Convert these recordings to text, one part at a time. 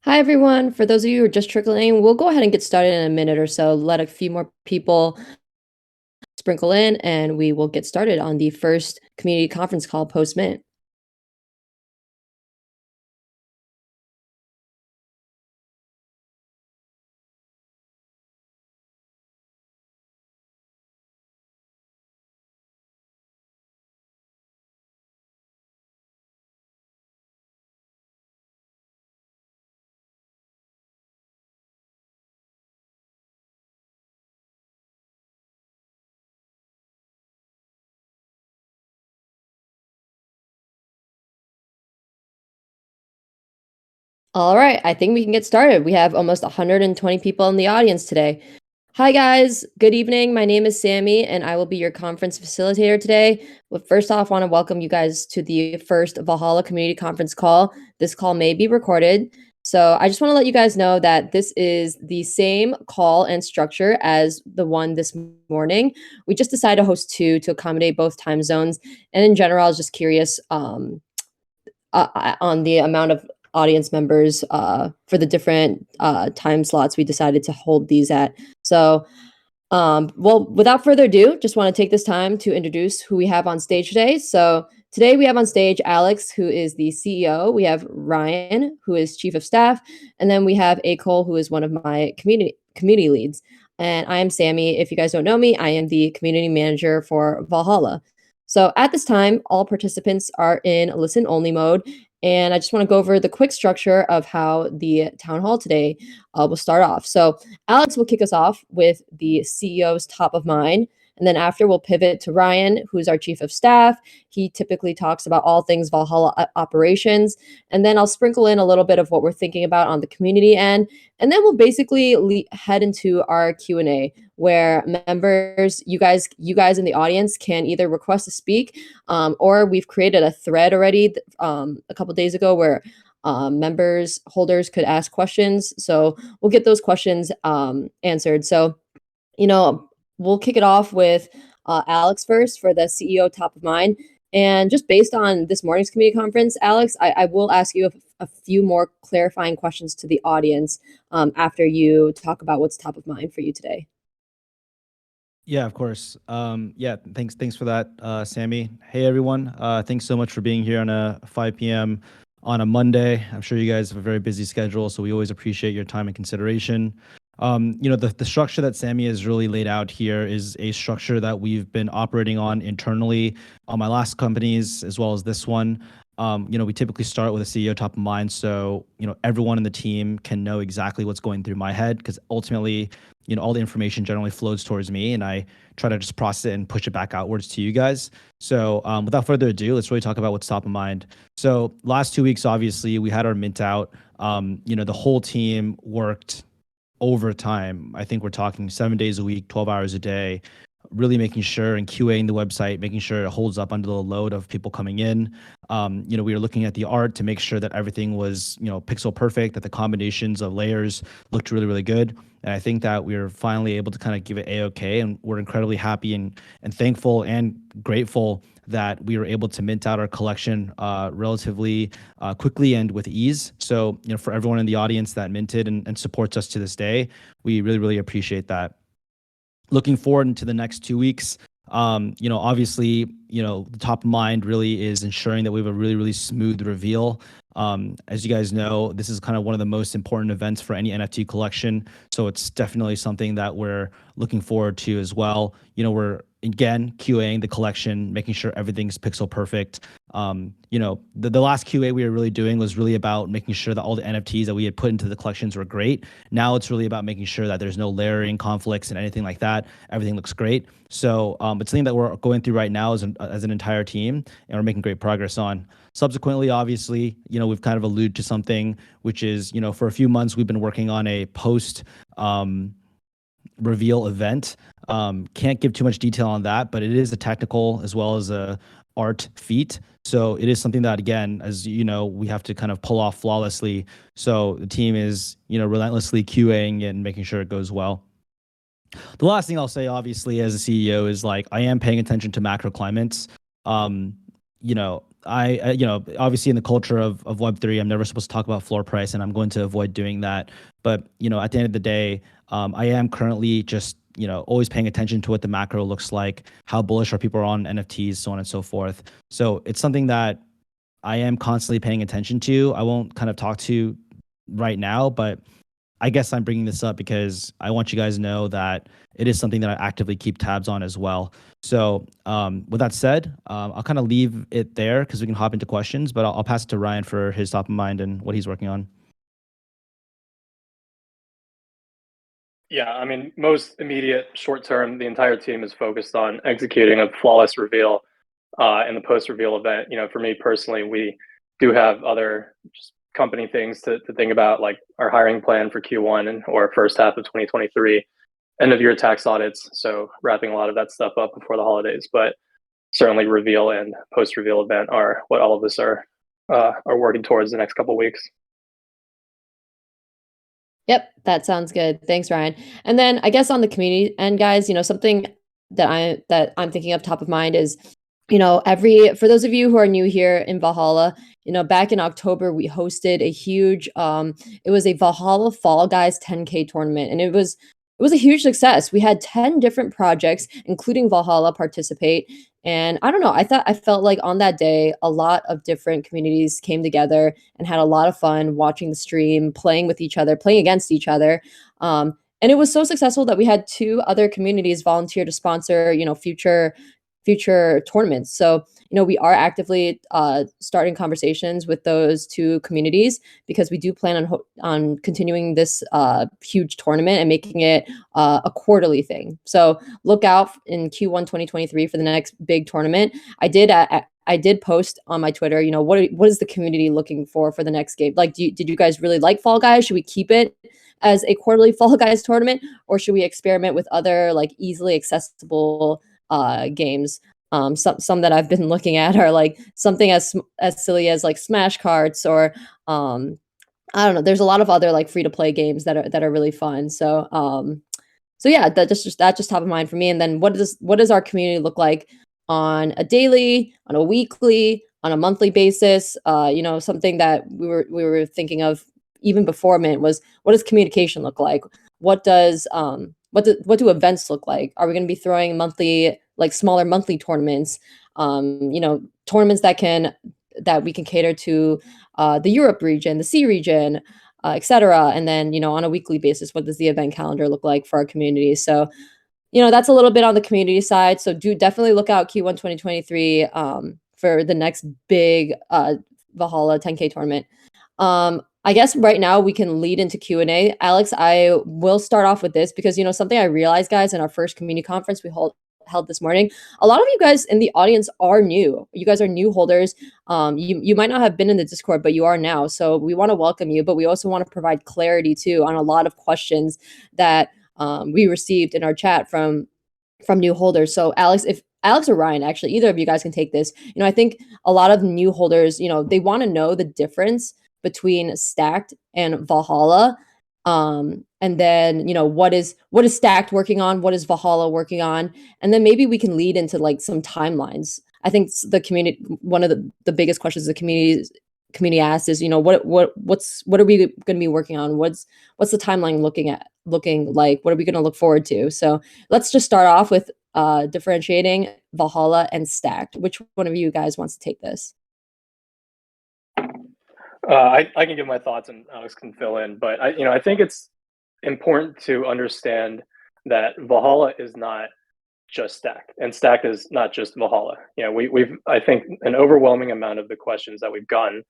Hi, everyone. For those of you who are just trickling, we'll go ahead and get started in a minute or so. Let a few more people sprinkle in, and we will get started on the first community conference call post-mint. All right, I think we can get started. We have almost 120 people in the audience today. Hi, guys. Good evening. My name is Sammy, and I will be your conference facilitator today. But first off, I want to welcome you guys to the first Valhalla Community Conference call. This call may be recorded. So I just want to let you guys know that this is the same call and structure as the one this morning. We just decided to host two to accommodate both time zones. And in general, I was just curious on the amount of audience members for the different time slots we decided to hold these at. So, well, without further ado, just want to take this time to introduce who we have on stage today. So, today we have on stage Alex, who is the CEO. We have Ryan, who is chief of staff, and then we have Cole, who is one of my community leads. And I am Sammy. If you guys don't know me, I am the community manager for Valhalla. So at this time, all participants are in listen only mode. And I just want to go over the quick structure of how the town hall today will start off. So Alex will kick us off with the CEO's top of mind. And then after, we'll pivot to Ryan, who's our chief of staff. He typically talks about all things Valhalla operations. And then I'll sprinkle in a little bit of what we're thinking about on the community end. And then we'll basically head into our Q&A, where members, you guys in the audience can either request to speak, or we've created a thread already a couple days ago where holders could ask questions. So we'll get those questions answered. So, we'll kick it off with Alex first for the CEO top of mind. And just based on this morning's community conference, Alex, I will ask you a few more clarifying questions to the audience after you talk about what's top of mind for you today. Yeah, of course. Yeah, thanks for that, Sammy. Hey, everyone. Thanks so much for being here on a 5 p.m. on a Monday. I'm sure you guys have a very busy schedule, so we always appreciate your time and consideration. The structure that Sammy has really laid out here is a structure that we've been operating on internally on my last companies as well as this one. We typically start with a CEO top of mind, so everyone in the team can know exactly what's going through my head, because ultimately, all the information generally flows towards me, and I try to just process it and push it back outwards to you guys. So, without further ado, let's really talk about what's top of mind. So, last 2 weeks, obviously, we had our mint out. The whole team worked overtime. I think we're talking 7 days a week, 12 hours a day, really making sure and QAing the website, making sure it holds up under the load of people coming in. We were looking at the art to make sure that everything was, pixel perfect, that the combinations of layers looked really, really good. And I think that we were finally able to kind of give it A-OK, and we're incredibly happy and thankful and grateful that we were able to mint out our collection relatively quickly and with ease. So, for everyone in the audience that minted and supports us to this day, we really, really appreciate that. Looking forward into the next 2 weeks, obviously, the top of mind really is ensuring that we have a really, really smooth reveal. As you guys know, this is kind of one of the most important events for any NFT collection. So it's definitely something that we're looking forward to as well. We're again QAing the collection, making sure everything's pixel perfect. The last QA we were really doing was really about making sure that all the NFTs that we had put into the collections were great. Now it's really about making sure that there's no layering conflicts and anything like that. Everything looks great. So it's something that we're going through right now as an entire team, and we're making great progress on. Subsequently, obviously, we've kind of alluded to something, which is, for a few months, we've been working on a post reveal event. Can't give too much detail on that, but it is a technical as well as a art feat. So it is something that, again, as we have to kind of pull off flawlessly. So the team is, relentlessly QAing and making sure it goes well. The last thing I'll say, obviously, as a CEO is, like, I am paying attention to macro climates. you know, obviously in the culture of Web3, I'm never supposed to talk about floor price, and I'm going to avoid doing that. But, you know, at the end of the day, I am currently just, you know, always paying attention to what the macro looks like, how bullish are people on NFTs, so on and so forth. So it's something that I am constantly paying attention to. I won't kind of talk to right now, but I guess I'm bringing this up because I want you guys to know that it is something that I actively keep tabs on as well. So, with that said, I'll kind of leave it there because we can hop into questions, but I'll pass it to Ryan for his top of mind and what he's working on. Yeah, I mean, most immediate short term, the entire team is focused on executing a flawless reveal in the post reveal event. You know, for me personally, we do have other just company things to think about, like our hiring plan for Q1 or first half of 2023, end of year tax audits. So wrapping a lot of that stuff up before the holidays, but certainly reveal and post reveal event are what all of us are working towards the next couple of weeks. Yep, that sounds good. Thanks, Ryan. And then I guess on the community end, guys, you know, something that I'm thinking of top of mind is, you know, for those of you who are new here in Valhalla, you know, back in October we hosted a huge it was a Valhalla Fall Guys 10K tournament, and it was a huge success. We had 10 different projects, including Valhalla, participate. And I don't know, I felt like on that day, a lot of different communities came together and had a lot of fun watching the stream, playing with each other, playing against each other. And it was so successful that we had two other communities volunteer to sponsor, you know, future tournaments. So, you know, we are actively starting conversations with those two communities because we do plan on continuing this huge tournament and making it a quarterly thing. So look out in Q1 2023 for the next big tournament. I did post on my Twitter, you know, what is the community looking for the next game? Like, did you guys really like Fall Guys? Should we keep it as a quarterly Fall Guys tournament, or should we experiment with other like easily accessible games? Some that I've been looking at are like something as silly as like Smash Carts, or I don't know. There's a lot of other like free to play games that are really fun. So yeah, that just top of mind for me. And then what does our community look like on a daily, on a weekly, on a monthly basis? You know, something that we were thinking of even before Mint was, what does communication look like? What do events look like? Are we going to be throwing monthly, like smaller monthly tournaments? You know, tournaments that we can cater to the Europe region, the C region, etc. And then, you know, on a weekly basis, what does the event calendar look like for our community? So, you know, that's a little bit on the community side. So do definitely look out Q1 2023 for the next big Valhalla 10K tournament. I guess right now we can lead into Q&A. Alex, I will start off with this because, you know, something I realized, guys, in our first community conference we held this morning, a lot of you guys in the audience are new. You guys are new holders. You might not have been in the Discord, but you are now. So we want to welcome you, but we also want to provide clarity too on a lot of questions that we received in our chat from new holders. So Alex or Ryan, actually, either of you guys can take this. You know, I think a lot of new holders, you know, they want to know the difference between Stacked and Valhalla. And then, you know, what is Stacked working on? What is Valhalla working on? And then maybe we can lead into like some timelines. I think the community, one of the biggest questions the community asks is, you know, what are we going to be working on? What's the timeline looking like? What are we going to look forward to? So let's just start off with differentiating Valhalla and Stacked. Which one of you guys wants to take this? I can give my thoughts and Alex can fill in, but I think it's important to understand that Valhalla is not just Stacked, and Stacked is not just Valhalla. You know, we've I think an overwhelming amount of the questions that we've gotten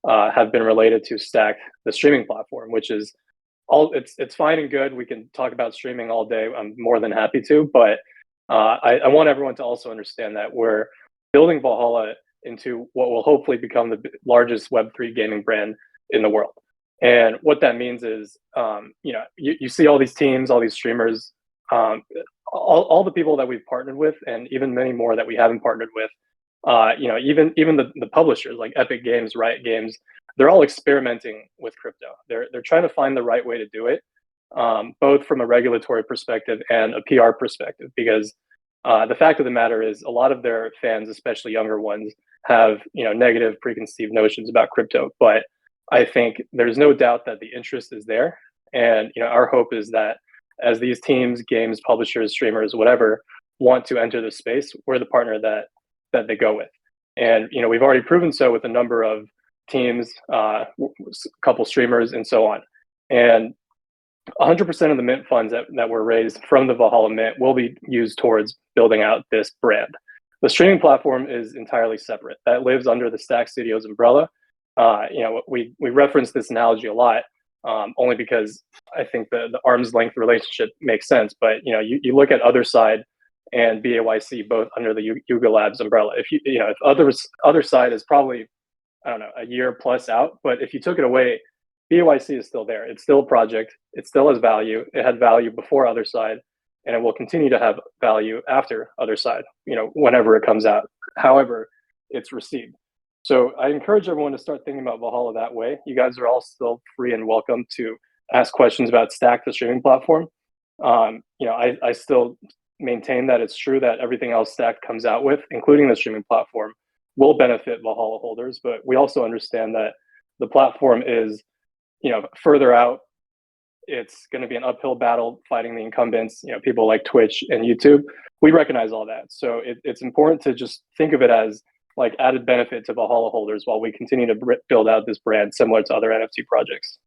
have been related to Stacked, the streaming platform, which is it's fine and good. We can talk about streaming all day. I'm more than happy to, but I want everyone to also understand that we're building Valhalla into what will hopefully become the largest Web3 gaming brand in the world. And what that means is, you know, you see all these teams, all these streamers, all the people that we've partnered with, and even many more that we haven't partnered with. You know, even the publishers like Epic Games, Riot Games, they're all experimenting with crypto. They're trying to find the right way to do it, both from a regulatory perspective and a PR perspective, because The fact of the matter is, a lot of their fans, especially younger ones, have negative preconceived notions about crypto. But I think there's no doubt that the interest is there, and our hope is that as these teams, games, publishers, streamers, whatever, want to enter the space, we're the partner that they go with. And we've already proven so with a number of teams, a couple streamers, and so on. And 100% of the mint funds that were raised from the Valhalla mint will be used towards building out this brand. The streaming platform is entirely separate. That lives under the Stack Studios umbrella. We reference this analogy a lot, only because I think the arm's length relationship makes sense. But you look at Otherside and BAYC both under the Yuga Labs umbrella. If Otherside is probably, I don't know, a year plus out, but if you took it away, BAYC is still there. It's still a project. It still has value. It had value before Otherside, and it will continue to have value after Otherside, whenever it comes out, however it's received. So I encourage everyone to start thinking about Valhalla that way. You guys are all still free and welcome to ask questions about Stack, the streaming platform. I still maintain that it's true that everything else Stack comes out with, including the streaming platform, will benefit Valhalla holders. But we also understand that the platform is further out. It's going to be an uphill battle fighting the incumbents, people like Twitch and YouTube. We recognize all that. So it's important to just think of it as like added benefit to Valhalla holders while we continue to build out this brand similar to other NFT projects.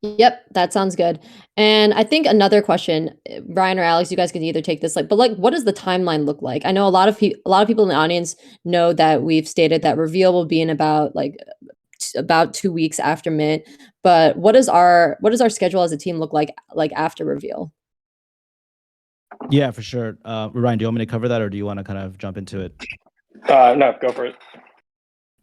Yep, that sounds good. And I think another question, Ryan or Alex, you guys could either take this, what does the timeline look like? I know a lot of people in the audience know that we've stated that reveal will be in about 2 weeks after mint. But what does our schedule as a team look like after reveal? Yeah, for sure. Ryan, do you want me to cover that, or do you want to kind of jump into it? No, go for it.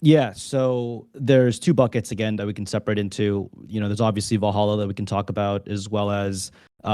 Yeah, so there's two buckets again that we can separate into. There's obviously Valhalla that we can talk about, as well as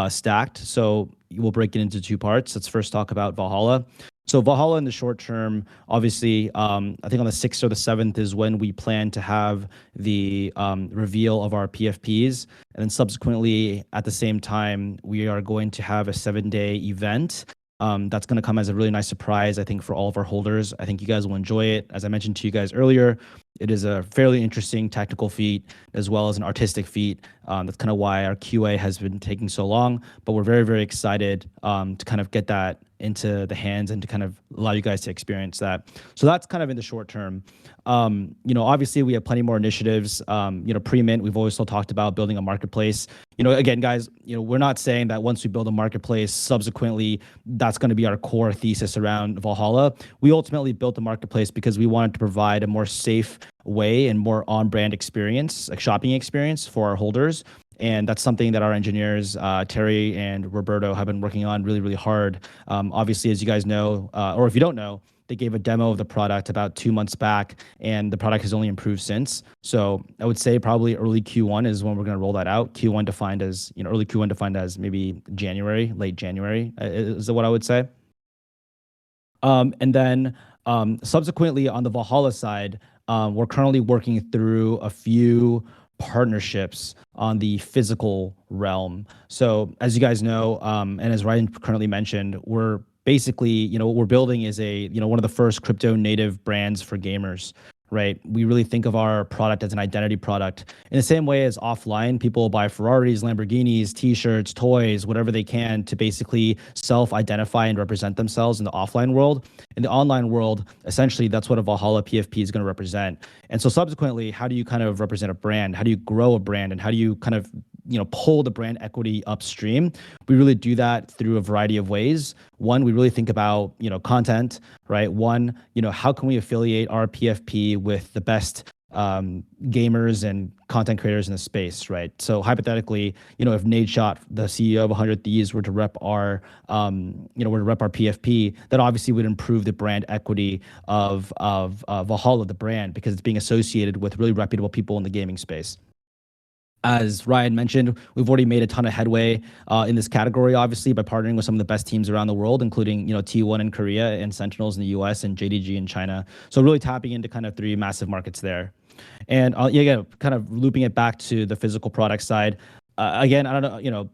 Stacked. So we'll break it into two parts. Let's first talk about Valhalla. So Valhalla in the short term, obviously, I think on the 6th or the 7th is when we plan to have the reveal of our PFPs. And then subsequently, at the same time, we are going to have a 7-day event. That's going to come as a really nice surprise, I think, for all of our holders. I think you guys will enjoy it. As I mentioned to you guys earlier, it is a fairly interesting technical feat as well as an artistic feat. That's kind of why our QA has been taking so long, but we're very, very excited to kind of get that into the hands and to kind of allow you guys to experience that. So that's kind of in the short term. Obviously we have plenty more initiatives. Pre-mint, we've always still talked about building a marketplace. Again, guys, we're not saying that once we build a marketplace, subsequently that's going to be our core thesis around Valhalla. We ultimately built the marketplace because we wanted to provide a more safe way and more on-brand experience, like shopping experience for our holders. And that's something that our engineers, Terry and Roberto, have been working on really, really hard. Obviously, as you guys know, or if you don't know, they gave a demo of the product about 2 months back, and the product has only improved since. So I would say probably early Q1 is when we're going to roll that out. Q1 defined as, early Q1 defined as maybe January, late January is what I would say. And then subsequently on the Valhalla side, we're currently working through a few partnerships on the physical realm. So as you guys know, and as Ryan currently mentioned, we're basically, what we're building is one of the first crypto native brands for gamers, right? We really think of our product as an identity product. In the same way as offline, people buy Ferraris, Lamborghinis, t-shirts, toys, whatever they can to basically self-identify and represent themselves in the offline world. In the online world, essentially, that's what a Valhalla PFP is going to represent. And so subsequently, how do you kind of represent a brand? How do you grow a brand? And how do you kind of pull the brand equity upstream? We really do that through a variety of ways. One, we really think about, content, right? One, how can we affiliate our PFP with the best gamers and content creators in the space, right? So hypothetically, if Nadeshot, the CEO of 100 Thieves, were to rep our, PFP, that obviously would improve the brand equity of Valhalla, the brand, because it's being associated with really reputable people in the gaming space. As Ryan mentioned, we've already made a ton of headway in this category, obviously, by partnering with some of the best teams around the world, including, T1 in Korea and Sentinels in the US and JDG in China. So really tapping into kind of 3 massive markets there. And again, kind of looping it back to the physical product side, again, I don't know,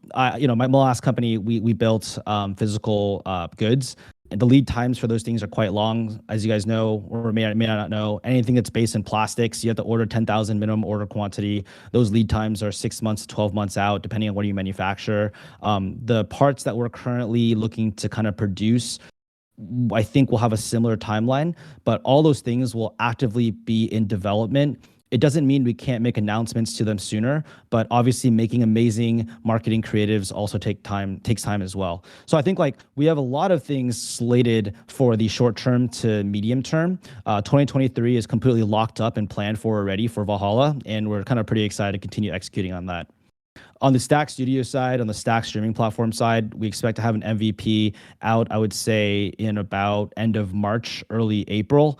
my last company, we built physical goods. And the lead times for those things are quite long, as you guys know, or may not know. Anything that's based in plastics, you have to order 10,000 minimum order quantity. Those lead times are 6 months to 12 months out, depending on what you manufacture. The parts that we're currently looking to kind of produce, I think we'll have a similar timeline, but all those things will actively be in development. It doesn't mean we can't make announcements to them sooner, but obviously making amazing marketing creatives also takes time as well. So I think like we have a lot of things slated for the short term to medium term. 2023 is completely locked up and planned for already for Valhalla, and we're kind of pretty excited to continue executing on that. On the Stack Studio side, on the Stack streaming platform side, we expect to have an MVP out, I would say, in about end of March, early April.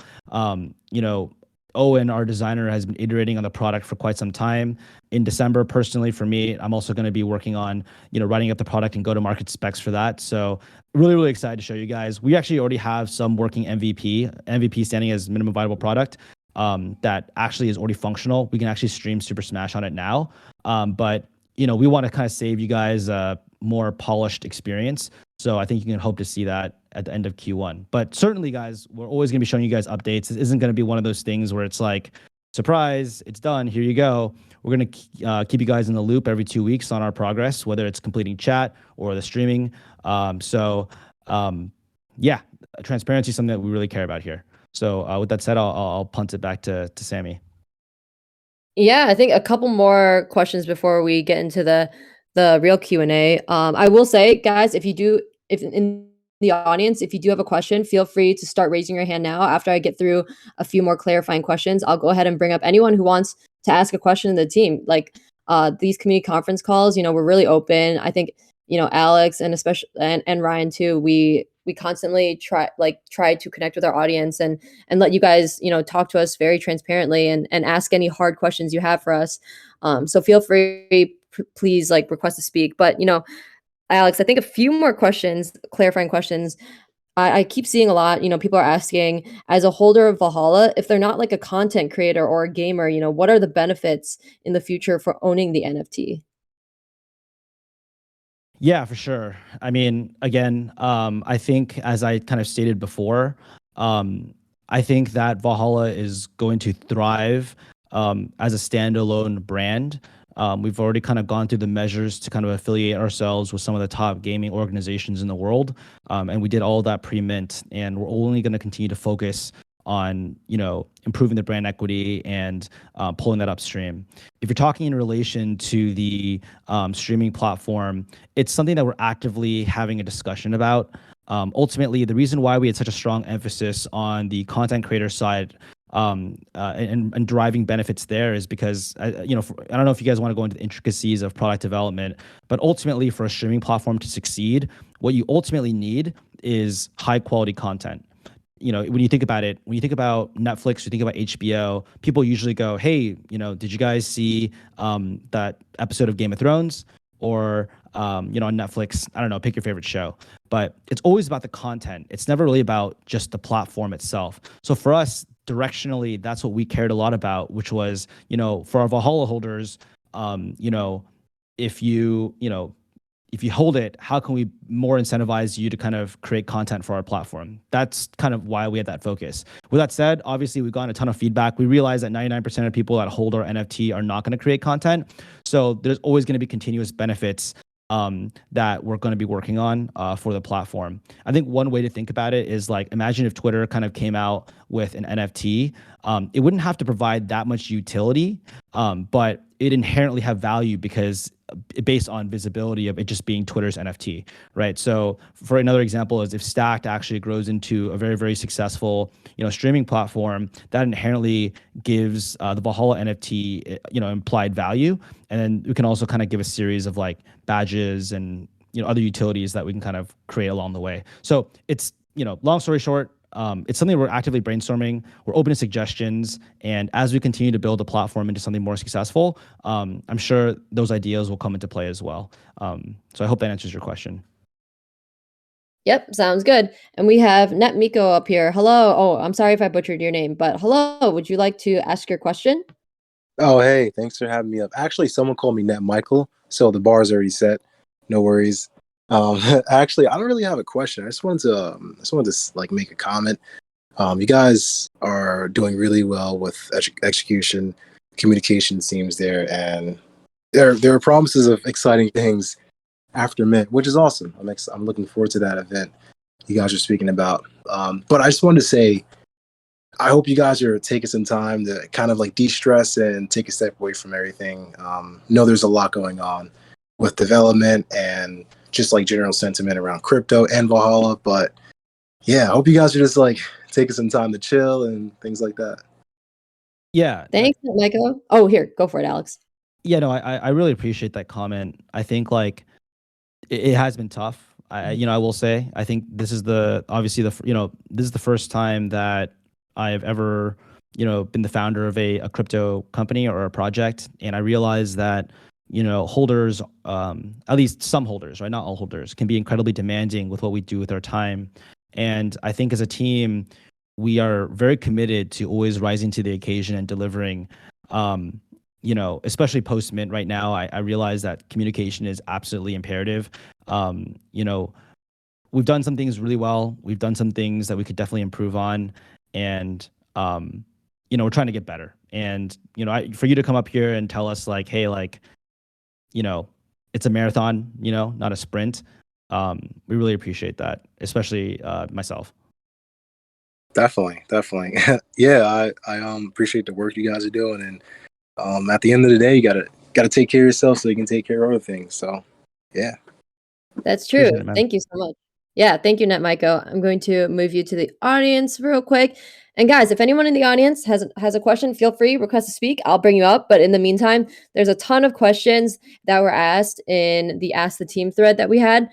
Owen, our designer, has been iterating on the product for quite some time. In December, personally, for me, I'm also going to be working on, writing up the product and go-to-market specs for that. So really, really excited to show you guys. We actually already have some working MVP standing as minimum viable product, that actually is already functional. We can actually stream Super Smash on it now. But we want to kind of save you guys a more polished experience. So I think you can hope to see that at the end of Q1. But certainly, guys, we're always going to be showing you guys updates. This isn't going to be one of those things where it's like, surprise, it's done, here you go. We're going to keep you guys in the loop every 2 weeks on our progress, whether it's completing chat or the streaming. Transparency is something that we really care about here. So with that said, I'll punt it back to Sammy. Yeah, I think a couple more questions before we get into the real Q&A. I will say, guys, if in the audience, if you do have a question, feel free to start raising your hand now. After I get through a few more clarifying questions, I'll go ahead and bring up anyone who wants to ask a question in the team. Like these community conference calls, we're really open. I think, Alex and especially and Ryan too, we constantly try to connect with our audience and let you guys, talk to us very transparently and ask any hard questions you have for us. So feel free, please request to speak. But, Alex, I think a few more questions, clarifying questions. I keep seeing a lot, people are asking, as a holder of Valhalla, if they're not like a content creator or a gamer, what are the benefits in the future for owning the NFT? Yeah, for sure. I mean, again, I think as I kind of stated before, I think that Valhalla is going to thrive as a standalone brand. We've already kind of gone through the measures to kind of affiliate ourselves with some of the top gaming organizations in the world. And we did all of that pre-mint, and we're only going to continue to focus on, improving the brand equity and pulling that upstream. If you're talking in relation to the streaming platform, it's something that we're actively having a discussion about. Ultimately, the reason why we had such a strong emphasis on the content creator side and driving benefits there is because, I don't know if you guys want to go into the intricacies of product development, but ultimately for a streaming platform to succeed, what you ultimately need is high quality content. When you think about it, when you think about Netflix, you think about HBO, people usually go, hey, did you guys see that episode of Game of Thrones? Or, on Netflix, I don't know, pick your favorite show. But it's always about the content. It's never really about just the platform itself. So for us, directionally, that's what we cared a lot about, which was, for our Valhalla holders, if you hold it, how can we more incentivize you to kind of create content for our platform? That's kind of why we had that focus. With that said, obviously we've gotten a ton of feedback. We realize that 99% of people that hold our NFT are not going to create content. So there's always going to be continuous benefits that we're going to be working on for the platform. I think one way to think about it is like, imagine if Twitter kind of came out with an NFT. It wouldn't have to provide that much utility, but it inherently have value because based on visibility of it just being Twitter's NFT, right? So for another example is if Stacked actually grows into a very, very successful, streaming platform, that inherently gives the Valhalla NFT, implied value. And then we can also kind of give a series of like badges and, other utilities that we can kind of create along the way. So it's, long story short, it's something we're actively brainstorming. We're open to suggestions. And as we continue to build the platform into something more successful, I'm sure those ideas will come into play as well. So I hope that answers your question. Yep, sounds good. And we have Net Miko up here. Hello. Oh, I'm sorry if I butchered your name, but hello. Would you like to ask your question? Oh, hey, thanks for having me up. Actually, someone called me Net Michael, so the bar's already set. No worries. Actually, I don't really have a question. I just wanted to like make a comment. You guys are doing really well with execution, communication seems there, and there are promises of exciting things after Mint, which is awesome. I'm looking forward to that event you guys are speaking about. But I just wanted to say, I hope you guys are taking some time to kind of like de-stress and take a step away from everything. Know there's a lot going on with development and just like general sentiment around crypto and Valhalla. But yeah, I hope you guys are just like taking some time to chill and things like that. Yeah. Thanks, Michael. Oh, here, go for it, Alex. Yeah, no, I really appreciate that comment. I think like it has been tough. I will say, I think this is obviously this is the first time that I have ever, been the founder of a crypto company or a project. And I realize that, holders, at least some holders, right? Not all holders, can be incredibly demanding with what we do with our time. And I think as a team, we are very committed to always rising to the occasion and delivering. Especially post mint right now, I realize that communication is absolutely imperative. Um, you know, we've done some things really well. We've done some things that we could definitely improve on, and we're trying to get better. And for you to come up here and tell us like, hey, like, it's a marathon, not a sprint. We really appreciate that, especially myself. Definitely. Yeah, I appreciate the work you guys are doing, and at the end of the day, you gotta take care of yourself so you can take care of other things. So yeah. That's true. Appreciate it, man. Thank you so much. Yeah, thank you, NetMichael. I'm going to move you to the audience real quick. And guys, if anyone in the audience has a question, feel free, request to speak. I'll bring you up. But in the meantime, there's a ton of questions that were asked in the Ask the Team thread that we had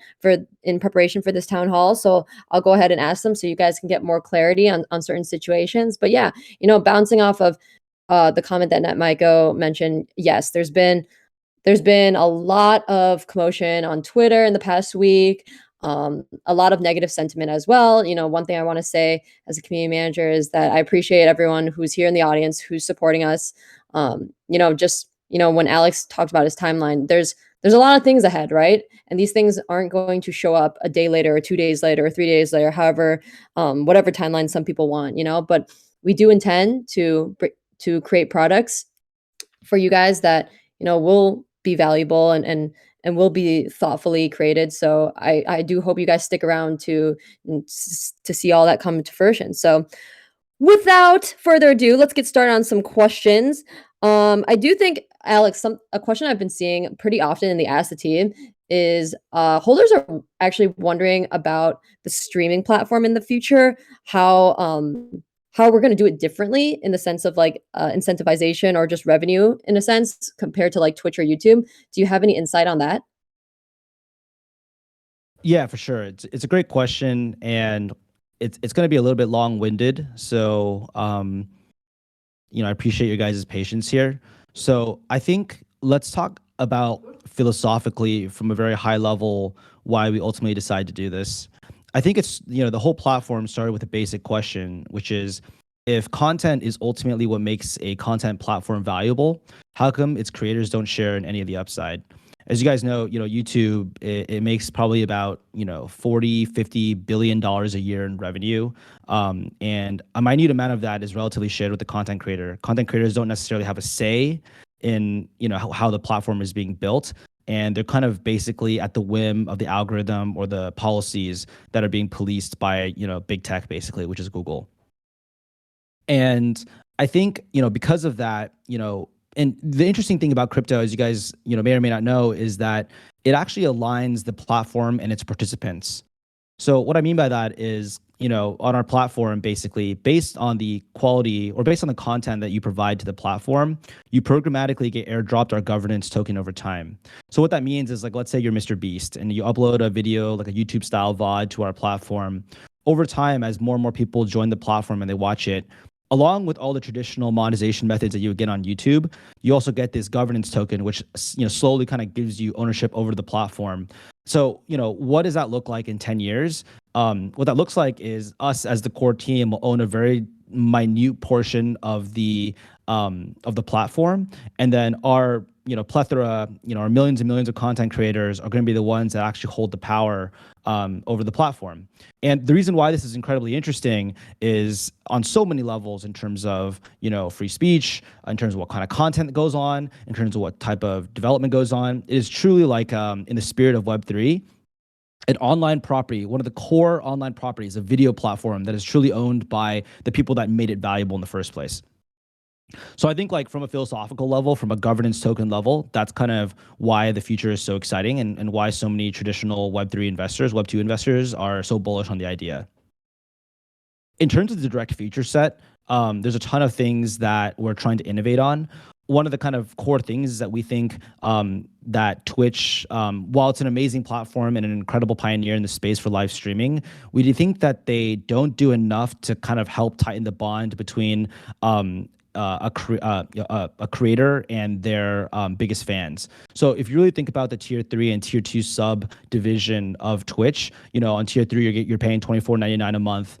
in preparation for this town hall. So I'll go ahead and ask them so you guys can get more clarity on certain situations. But yeah, bouncing off of the comment that NetMichael mentioned, yes, there's been a lot of commotion on Twitter in the past week, a lot of negative sentiment as well. One thing I want to say as a community manager is that I appreciate everyone who's here in the audience who's supporting us. When Alex talked about his timeline, there's a lot of things ahead, right? And these things aren't going to show up a day later or 2 days later or 3 days later, however, whatever timeline some people want, but we do intend to create products for you guys that will be valuable and will be thoughtfully created. So I do hope you guys stick around to see all that come to fruition. So without further ado, let's get started on some questions. I do think, Alex, a question I've been seeing pretty often in the Ask the Team is holders are actually wondering about the streaming platform in the future, how we're going to do it differently in the sense of like incentivization or just revenue in a sense compared to like Twitch or YouTube. Do you have any insight on that? Yeah, for sure. It's a great question, and it's going to be a little bit long-winded. So, I appreciate your guys' patience here. So, I think let's talk about philosophically from a very high level why we ultimately decide to do this. I think it's, the whole platform started with a basic question, which is if content is ultimately what makes a content platform valuable, how come its creators don't share in any of the upside? As you guys know, YouTube, it makes probably about, 40, $50 billion a year in revenue. And a minute amount of that is relatively shared with the content creator. Content creators don't necessarily have a say in, how the platform is being built. And they're kind of basically at the whim of the algorithm or the policies that are being policed by, big tech, basically, which is Google. And I think, because of that, and the interesting thing about crypto, as you guys, may or may not know, is that it actually aligns the platform and its participants. So what I mean by that is, on our platform, basically, based on the quality or based on the content that you provide to the platform, you programmatically get airdropped our governance token over time. So what that means is, like, let's say you're Mr. Beast and you upload a video, like a YouTube style VOD to our platform. Over time, as more and more people join the platform and they watch it, along with all the traditional monetization methods that you would get on YouTube, you also get this governance token, which slowly kind of gives you ownership over the platform. So, what does that look like in 10 years? What that looks like is us as the core team will own a very minute portion of the of the platform, and then our plethora, our millions and millions of content creators are going to be the ones that actually hold the power over the platform. And the reason why this is incredibly interesting is on so many levels, in terms of free speech, in terms of what kind of content that goes on, in terms of what type of development goes on. It is truly like in the spirit of Web3, an online property, one of the core online properties, a video platform that is truly owned by the people that made it valuable in the first place. So I think, like, from a philosophical level, from a governance token level, that's kind of why the future is so exciting, and why so many traditional Web3 investors, Web2 investors are so bullish on the idea. In terms of the direct feature set, there's a ton of things that we're trying to innovate on. One of the kind of core things is that we think that Twitch, while it's an amazing platform and an incredible pioneer in the space for live streaming, we do think that they don't do enough to kind of help tighten the bond between a creator and their biggest fans. So if you really think about the tier 3 and tier 2 sub division of Twitch, on tier 3 you're paying $24.99 a month.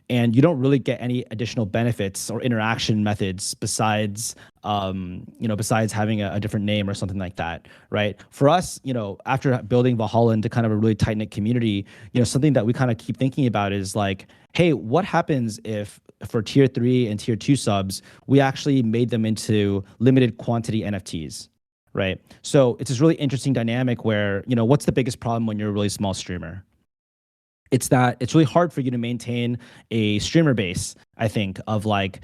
And you don't really get any additional benefits or interaction methods besides having a different name or something like that, right? For us, after building Valhalla into kind of a really tight-knit community, something that we kind of keep thinking about is like, hey, what happens if for tier 3 and tier 2 subs, we actually made them into limited quantity NFTs, right? So it's this really interesting dynamic where, what's the biggest problem when you're a really small streamer? It's that it's really hard for you to maintain a streamer base, I think, of like,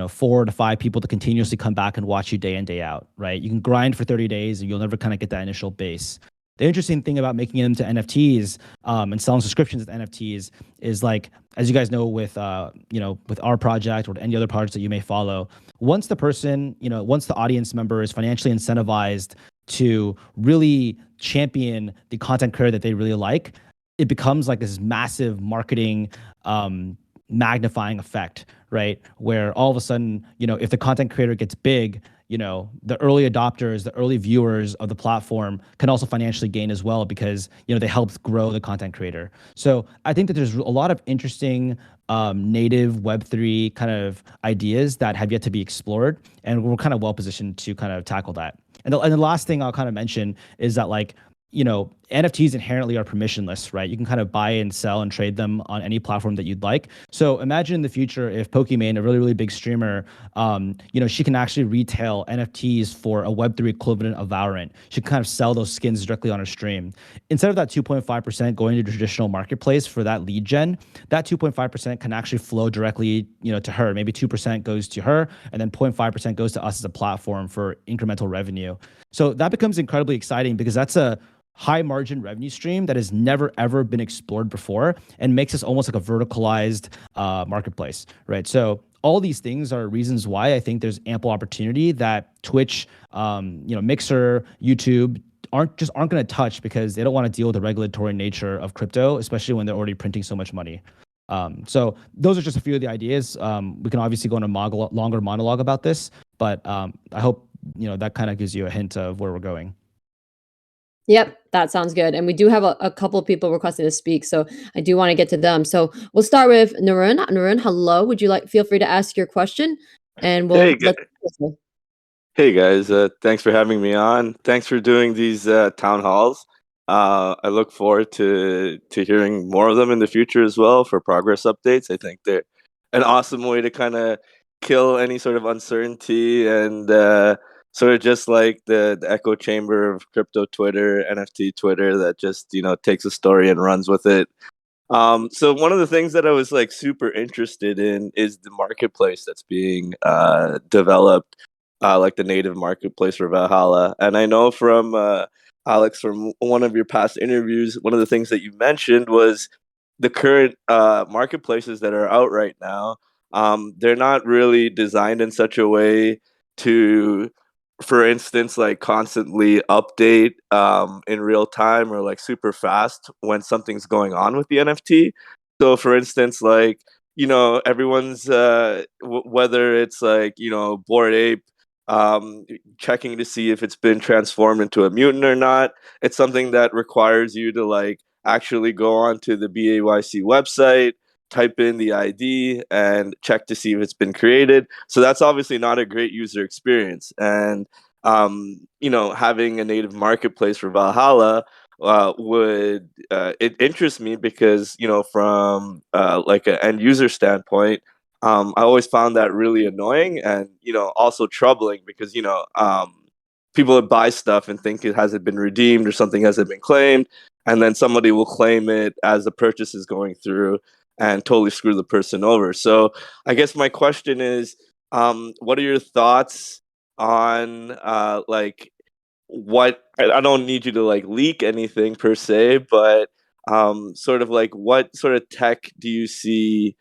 4 to 5 people to continuously come back and watch you day in, day out, right? You can grind for 30 days and you'll never kind of get that initial base. The interesting thing about making them to NFTs and selling subscriptions to NFTs is, like, as you guys know, with with our project or any other projects that you may follow, once the person, once the audience member is financially incentivized to really champion the content creator that they really like, it becomes like this massive marketing magnifying effect, right? Where all of a sudden, if the content creator gets big, the early adopters, the early viewers of the platform can also financially gain as well, because, they helped grow the content creator. So I think that there's a lot of interesting native Web3 kind of ideas that have yet to be explored, and we're kind of well positioned to kind of tackle that. And the last thing I'll kind of mention is that, like, NFTs inherently are permissionless, right? You can kind of buy and sell and trade them on any platform that you'd like. So imagine in the future if Pokimane, a really, really big streamer, she can actually retail NFTs for a Web3 equivalent of Valorant. She can kind of sell those skins directly on her stream. Instead of that 2.5% going to the traditional marketplace for that lead gen, that 2.5% can actually flow directly, to her. Maybe 2% goes to her, and then 0.5% goes to us as a platform for incremental revenue. So that becomes incredibly exciting, because that's a high margin revenue stream that has never ever been explored before, and makes us almost like a verticalized marketplace, right? So all these things are reasons why I think there's ample opportunity that Twitch, Mixer, YouTube aren't going to touch, because they don't want to deal with the regulatory nature of crypto, especially when they're already printing so much money. So those are just a few of the ideas. We can obviously go on a longer monologue about this, but I hope that kind of gives you a hint of where we're going. Yep, that sounds good. And we do have a couple people requesting to speak, so I do want to get to them. So we'll start with Narun. Narun, hello. Would you feel free to ask your question, and we'll Hey, hey guys, thanks for having me on. Thanks for doing these town halls. I look forward to hearing more of them in the future as well for progress updates. I think they're an awesome way to kind of kill any sort of uncertainty, and sort of just like the echo chamber of crypto Twitter, NFT Twitter, that just takes a story and runs with it. So one of the things that I was like super interested in is the marketplace that's being developed, like the native marketplace for Valhalla. And I know from Alex, from one of your past interviews, one of the things that you mentioned was the current marketplaces that are out right now. They're not really designed in such a way to, for instance, like constantly update in real time, or like super fast when something's going on with the NFT. So for instance, like, everyone's whether it's like, Bored Ape checking to see if it's been transformed into a mutant or not, it's something that requires you to like actually go onto the BAYC website, type in the ID and check to see if it's been created. So that's obviously not a great user experience. And having a native marketplace for Valhalla would it interests me because from like an end user standpoint, I always found that really annoying and also troubling because people would buy stuff and think it hasn't been redeemed or something hasn't been claimed, and then somebody will claim it as the purchase is going through and totally screw the person over. So I guess my question is, what are your thoughts on like what I don't need you to like leak anything per se, but sort of like what sort of tech do you see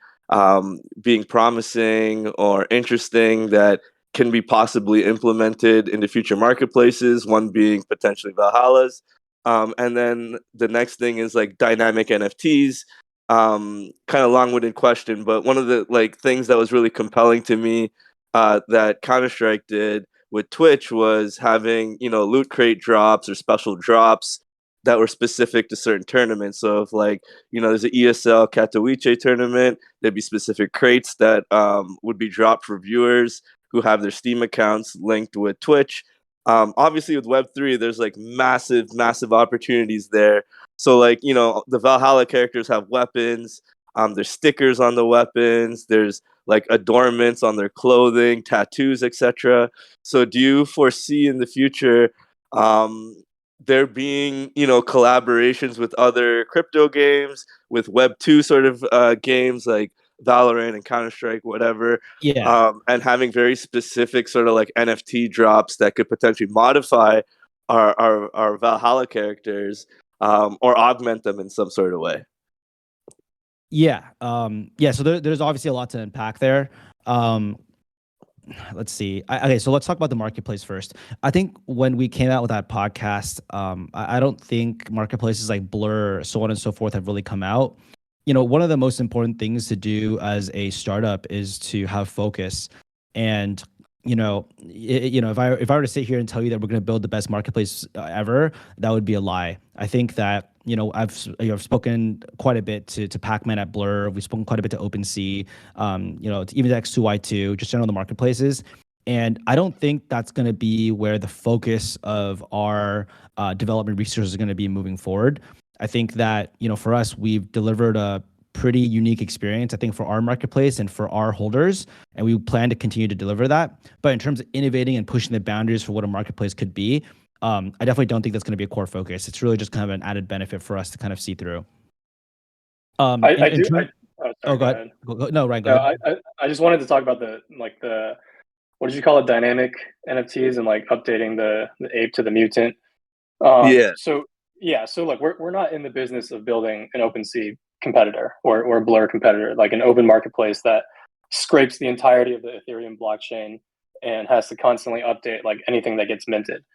being promising or interesting that can be possibly implemented into future marketplaces, one being potentially Valhalla's. And then the next thing is like dynamic NFTs. Kind of long-winded question, but one of the like things that was really compelling to me that Counter-Strike did with Twitch was having loot crate drops or special drops that were specific to certain tournaments. So if like there's an ESL Katowice tournament, there'd be specific crates that would be dropped for viewers who have their Steam accounts linked with Twitch. Obviously, with Web3, there's like massive opportunities there. So like the Valhalla characters have weapons. There's stickers on the weapons. There's like adornments on their clothing, tattoos, etc. So do you foresee in the future there being collaborations with other crypto games, with Web2 sort of games like Valorant and Counter-Strike, whatever, Yeah. and having very specific sort of like NFT drops that could potentially modify our Valhalla characters or augment them in some sort of way? Yeah. Yeah. So there's obviously a lot to unpack there. Let's see. Okay, so let's talk about the marketplace first. I think when we came out with that podcast, I don't think marketplaces like Blur, so on and so forth, have really come out. One of the most important things to do as a startup is to have focus. And if I were to sit here and tell you that we're going to build the best marketplace ever, that would be a lie. I think that I've spoken quite a bit to Pac-Man at Blur. We've spoken quite a bit to OpenSea, to even X2Y2, just general the marketplaces. And I don't think that's going to be where the focus of our development resources is going to be moving forward. I think that for us, we've delivered a pretty unique experience, I think, for our marketplace and for our holders, and we plan to continue to deliver that. But in terms of innovating and pushing the boundaries for what a marketplace could be, I definitely don't think that's going to be a core focus. It's really just kind of an added benefit for us to kind of see through. Oh, sorry, go ahead. No, Ryan, go ahead. I just wanted to talk about the what did you call it, dynamic NFTs and like updating the ape to the mutant. Yeah. So like we're not in the business of building an OpenSea competitor or a Blur competitor, like an open marketplace that scrapes the entirety of the Ethereum blockchain and has to constantly update like anything that gets minted.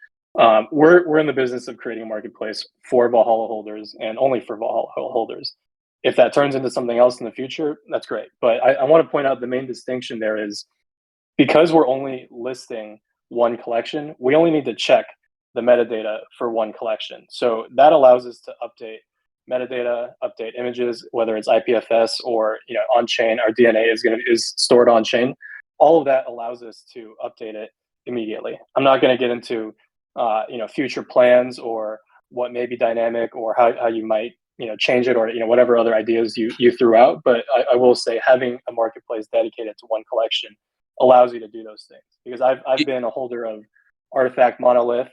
We're in the business of creating a marketplace for Valhalla holders and only for Valhalla holders. If that turns into something else in the future, that's great. But I want to point out the main distinction there is because we're only listing one collection, we only need to check the metadata for one collection. So that allows us to update metadata, update images, whether it's IPFS or on chain. Our DNA is stored on chain. All of that allows us to update it immediately. I'm not going to get into future plans or what may be dynamic or how you might change it or whatever other ideas you threw out. But I will say having a marketplace dedicated to one collection allows you to do those things, because I've been a holder of Artifact Monolith,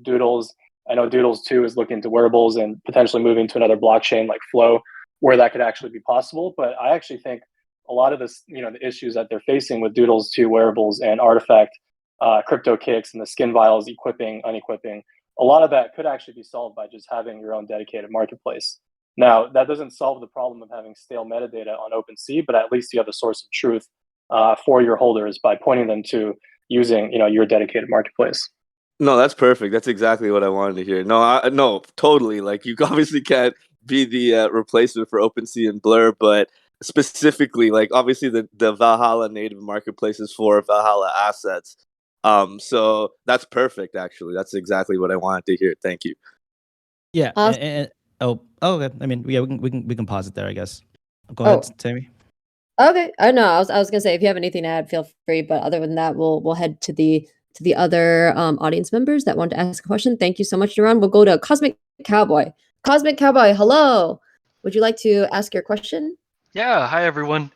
Doodles. I know Doodles 2 is looking into wearables and potentially moving to another blockchain like Flow, where that could actually be possible. But I actually think a lot of this, the issues that they're facing with Doodles 2 wearables and Artifact crypto kicks and the skin vials equipping, unequipping, a lot of that could actually be solved by just having your own dedicated marketplace. Now, that doesn't solve the problem of having stale metadata on OpenSea, but at least you have the source of truth for your holders by pointing them to using your dedicated marketplace. No, that's perfect. That's exactly what I wanted to hear. No, totally. Like you obviously can't be the replacement for OpenSea and Blur, but specifically, like obviously the Valhalla native marketplace is for Valhalla assets. So that's perfect. Actually, that's exactly what I wanted to hear. Thank you. Yeah. Okay. I mean, yeah, we can pause it there, I guess. Go ahead, Sammy. Okay. I know. I was gonna say if you have anything to add, feel free. But other than that, we'll head to the other audience members that want to ask a question. Thank you so much, Duran. We'll go to Cosmic Cowboy. Cosmic Cowboy, hello. Would you like to ask your question? Yeah, hi everyone.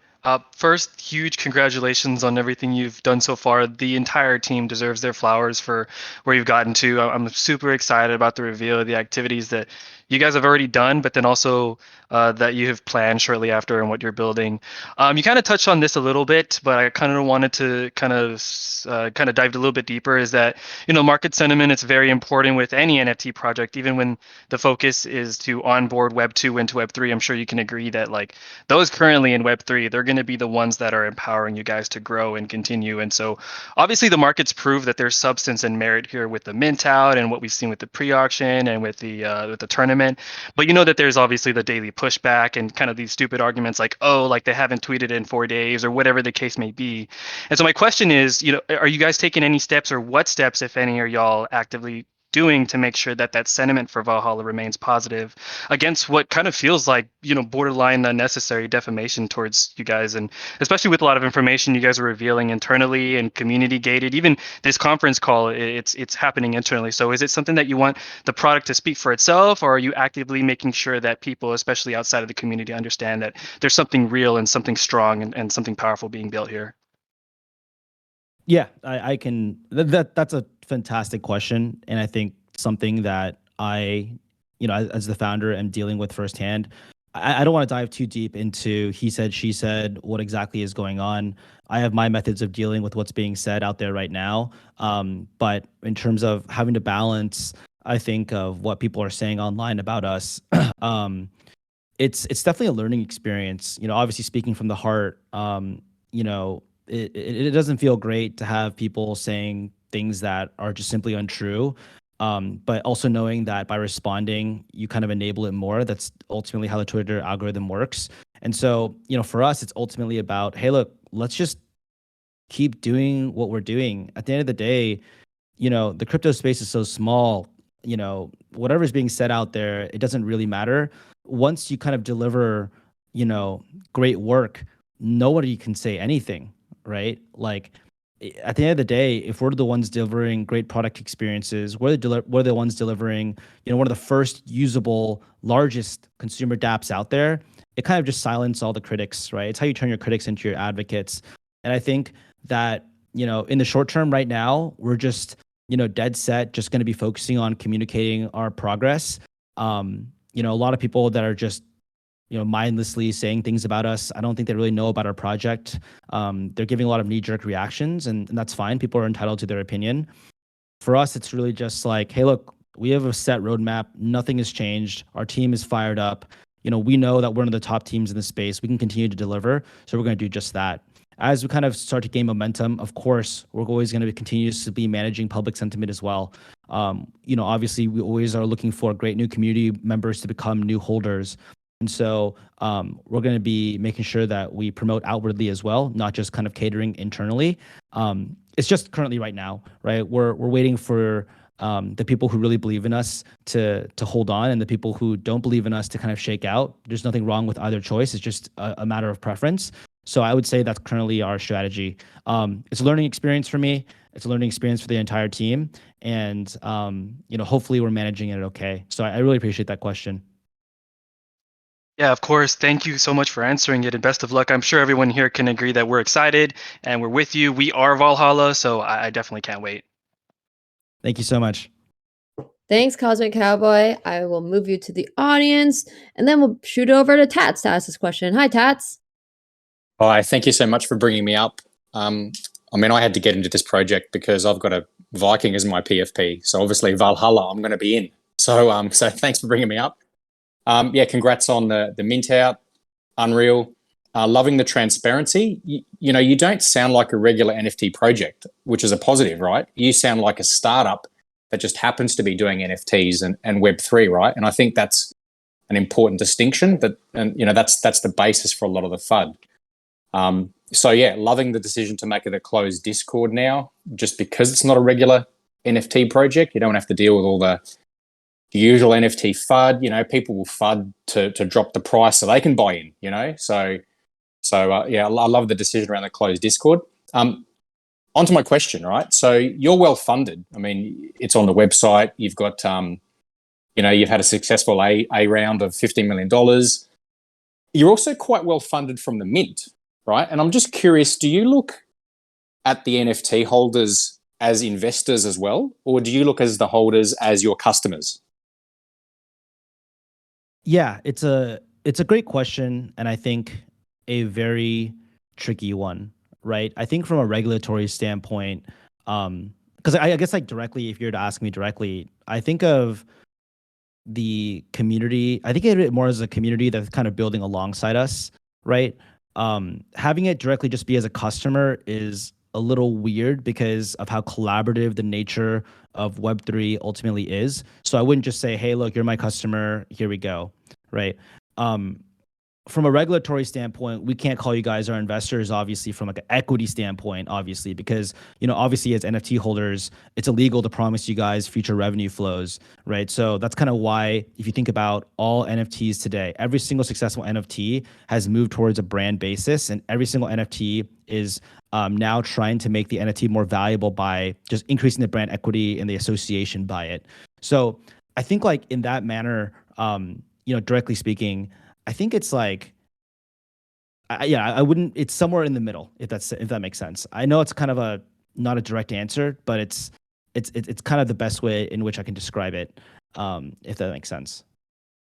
First, huge congratulations on everything you've done so far. The entire team deserves their flowers for where you've gotten to. I'm super excited about the reveal of the activities that you guys have already done, but then also that you have planned shortly after and what you're building. You kind of touched on this a little bit, but I kind of wanted to kind of dive a little bit deeper. Is that market sentiment is very important with any NFT project, even when the focus is to onboard Web 2 into Web 3. I'm sure you can agree that like those currently in Web3, they're going to be the ones that are empowering you guys to grow and continue. And so obviously the markets prove that there's substance and merit here with the mint out and what we've seen with the pre-auction and with the tournament. But you know that there's obviously the daily pushback and kind of these stupid arguments like, oh, like they haven't tweeted in 4 days or whatever the case may be. And so my question is, are you guys taking any steps, or what steps, if any, are y'all actively doing to make sure that that sentiment for Valhalla remains positive against what kind of feels like borderline unnecessary defamation towards you guys, and especially with a lot of information you guys are revealing internally and community gated. Even this conference call, it's happening internally. So is it something that you want the product to speak for itself, or are you actively making sure that people, especially outside of the community, understand that there's something real and something strong and something powerful being built here? Yeah, I can. That's a fantastic question, and I think something that I, as the founder, am dealing with firsthand. I don't want to dive too deep into he said, she said, what exactly is going on. I have my methods of dealing with what's being said out there right now. But in terms of having to balance, I think of what people are saying online about us. It's definitely a learning experience. Obviously speaking from the heart. It doesn't feel great to have people saying things that are just simply untrue. But also knowing that by responding, you kind of enable it more. That's ultimately how the Twitter algorithm works. And so, for us, it's ultimately about, hey, look, let's just keep doing what we're doing. At the end of the day, the crypto space is so small, whatever's being said out there, it doesn't really matter. Once you kind of deliver, great work, nobody can say anything. Right? Like at the end of the day, if we're the ones delivering great product experiences, we're the ones delivering, one of the first usable, largest consumer dApps out there, it kind of just silences all the critics, right? It's how you turn your critics into your advocates. And I think that, in the short term right now, we're just, dead set, just going to be focusing on communicating our progress. A lot of people that are just mindlessly saying things about us, I don't think they really know about our project. They're giving a lot of knee-jerk reactions, and that's fine. People are entitled to their opinion. For us, it's really just like, hey, look, we have a set roadmap. Nothing has changed. Our team is fired up. We know that we're one of the top teams in the space. We can continue to deliver, so we're going to do just that. As we kind of start to gain momentum, of course, we're always going to continue to be managing public sentiment as well. Obviously, we always are looking for great new community members to become new holders. And so we're going to be making sure that we promote outwardly as well, not just kind of catering internally. It's just currently right now, right? We're waiting for the people who really believe in us to hold on, and the people who don't believe in us to kind of shake out. There's nothing wrong with either choice. It's just a matter of preference. So I would say that's currently our strategy. It's a learning experience for me. It's a learning experience for the entire team. And, hopefully we're managing it okay. So I really appreciate that question. Yeah, of course. Thank you so much for answering it, and best of luck. I'm sure everyone here can agree that we're excited and we're with you. We are Valhalla, so I definitely can't wait. Thank you so much. Thanks, Cosmic Cowboy. I will move you to the audience, and then we'll shoot over to Tats to ask this question. Hi, Tats. Hi, thank you so much for bringing me up. I had to get into this project because I've got a Viking as my PFP. So obviously Valhalla, I'm going to be in. So thanks for bringing me up. Congrats on the mint out, Unreal. Loving the transparency. You don't sound like a regular NFT project, which is a positive, right? You sound like a startup that just happens to be doing NFTs and Web3, right? And I think that's an important distinction. That's the basis for a lot of the FUD. Loving the decision to make it a closed Discord now, just because it's not a regular NFT project. You don't have to deal with all the the usual NFT FUD. You know, people will FUD to drop the price so they can buy in. You know, so yeah, I love the decision around the closed Discord. Onto my question, right? So you're well funded. I mean, it's on the website. You've got, you know, you've had a successful A round of $15 million. You're also quite well funded from the mint, right? And I'm just curious, do you look at the NFT holders as investors as well, or do you look as the holders as your customers? Yeah, it's a great question, and I think a very tricky one, right? I think from a regulatory standpoint, because I guess like directly, if you're to ask me directly, I think of the community. I think of it more as a community that's kind of building alongside us, right? Having it directly just be as a customer is a little weird because of how collaborative the nature of Web3 ultimately is. So I wouldn't just say, hey, look, you're my customer, here we go, right? From a regulatory standpoint, we can't call you guys our investors, obviously, from like an equity standpoint, obviously, because, you know, obviously as NFT holders, it's illegal to promise you guys future revenue flows, right? So that's kind of why, if you think about all NFTs today, every single successful NFT has moved towards a brand basis, and every single NFT is now trying to make the NFT more valuable by just increasing the brand equity and the association by it. So I think like in that manner, you know, directly speaking, I think it's like, I wouldn't. It's somewhere in the middle, if that makes sense. I know it's kind of not a direct answer, but it's kind of the best way in which I can describe it, if that makes sense.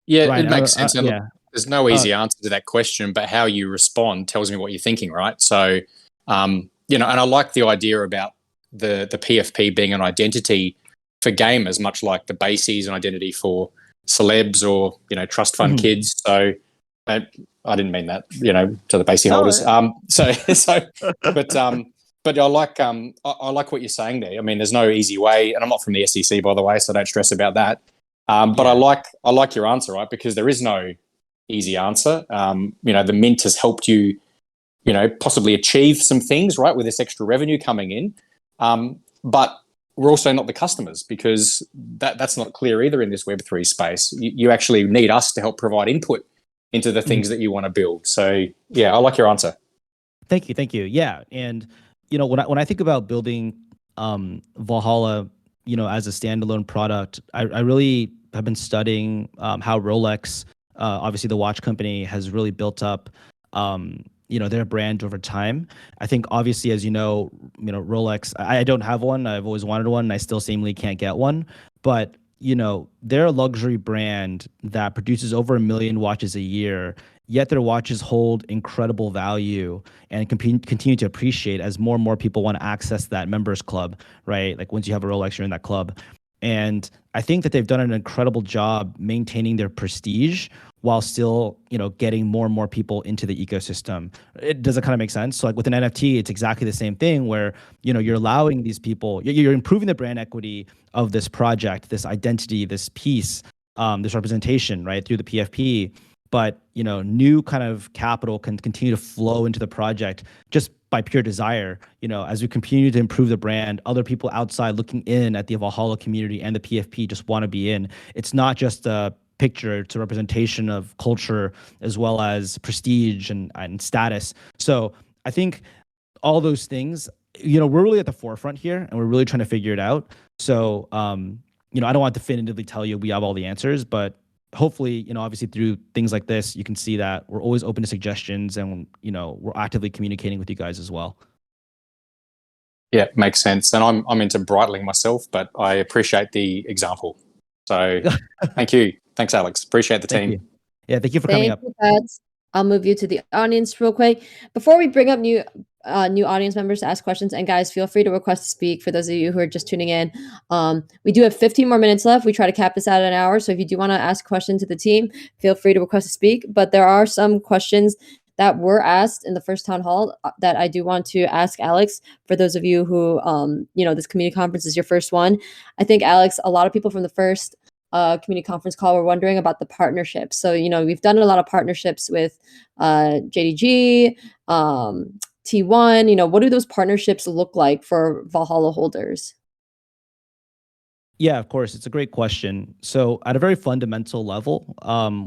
Yeah, Ryan, it makes sense. And look, yeah. there's no easy answer to that question, but how you respond tells me what you're thinking, right? So, you know, and I like the idea about the PFP being an identity for gamers, much like the BASE is an identity for celebs or, you know, trust fund kids. So I didn't mean that, you know, to the BASE holders. But I like what you're saying there. I mean, there's no easy way, and I'm not from the SEC, by the way, so don't stress about that. But I like your answer, right? Because there is no easy answer. You know, the mint has helped you, you know, possibly achieve some things, right, with this extra revenue coming in. But we're also not the customers, because that's not clear either in this Web3 space. You actually need us to help provide input into the things that you want to build. So yeah, I like your answer. Thank you. Yeah, and you know, when I think about building Valhalla, you know, as a standalone product, I really have been studying how Rolex, obviously the watch company, has really built up you know, their brand over time. I think obviously, as you know, Rolex, I don't have one. I've always wanted one, and I still seemingly can't get one. But, you know, they're a luxury brand that produces over 1 million watches a year, yet their watches hold incredible value and continue to appreciate as more and more people want to access that members club, right? Like once you have a Rolex, you're in that club. And I think that they've done an incredible job maintaining their prestige while still, you know, getting more and more people into the ecosystem. Does it kind of make sense? So like with an NFT, it's exactly the same thing where, you know, you're allowing these people, you're improving the brand equity of this project, this identity, this piece, this representation, right, through the PFP. But, you know, new kind of capital can continue to flow into the project just by pure desire. You know, as we continue to improve the brand, other people outside looking in at the Valhalla community and the PFP just want to be in. It's not just a picture, it's a representation of culture as well as prestige and status. So I think all those things, you know, we're really at the forefront here and we're really trying to figure it out. So, you know, I don't want to definitively tell you we have all the answers, but hopefully, you know, obviously through things like this, you can see that we're always open to suggestions and, you know, we're actively communicating with you guys as well. Yeah, makes sense. And I'm into bridling myself, but I appreciate the example. So thank you. Thanks, Alex. Appreciate the team. You. Yeah, thank you for coming up. Thank you, Pat. I'll move you to the audience real quick. Before we bring up new audience members to ask questions, and guys, feel free to request to speak for those of you who are just tuning in. We do have 15 more minutes left. We try to cap this out at an hour. So if you do want to ask a question to the team, feel free to request to speak. But there are some questions that were asked in the first town hall that I do want to ask Alex. For those of you who, you know, this community conference is your first one. I think, Alex, a lot of people from the first community conference call were wondering about the partnerships. So, you know, we've done a lot of partnerships with JDG, T1. You know, what do those partnerships look like for Valhalla holders? Yeah, of course. It's a great question. So, at a very fundamental level,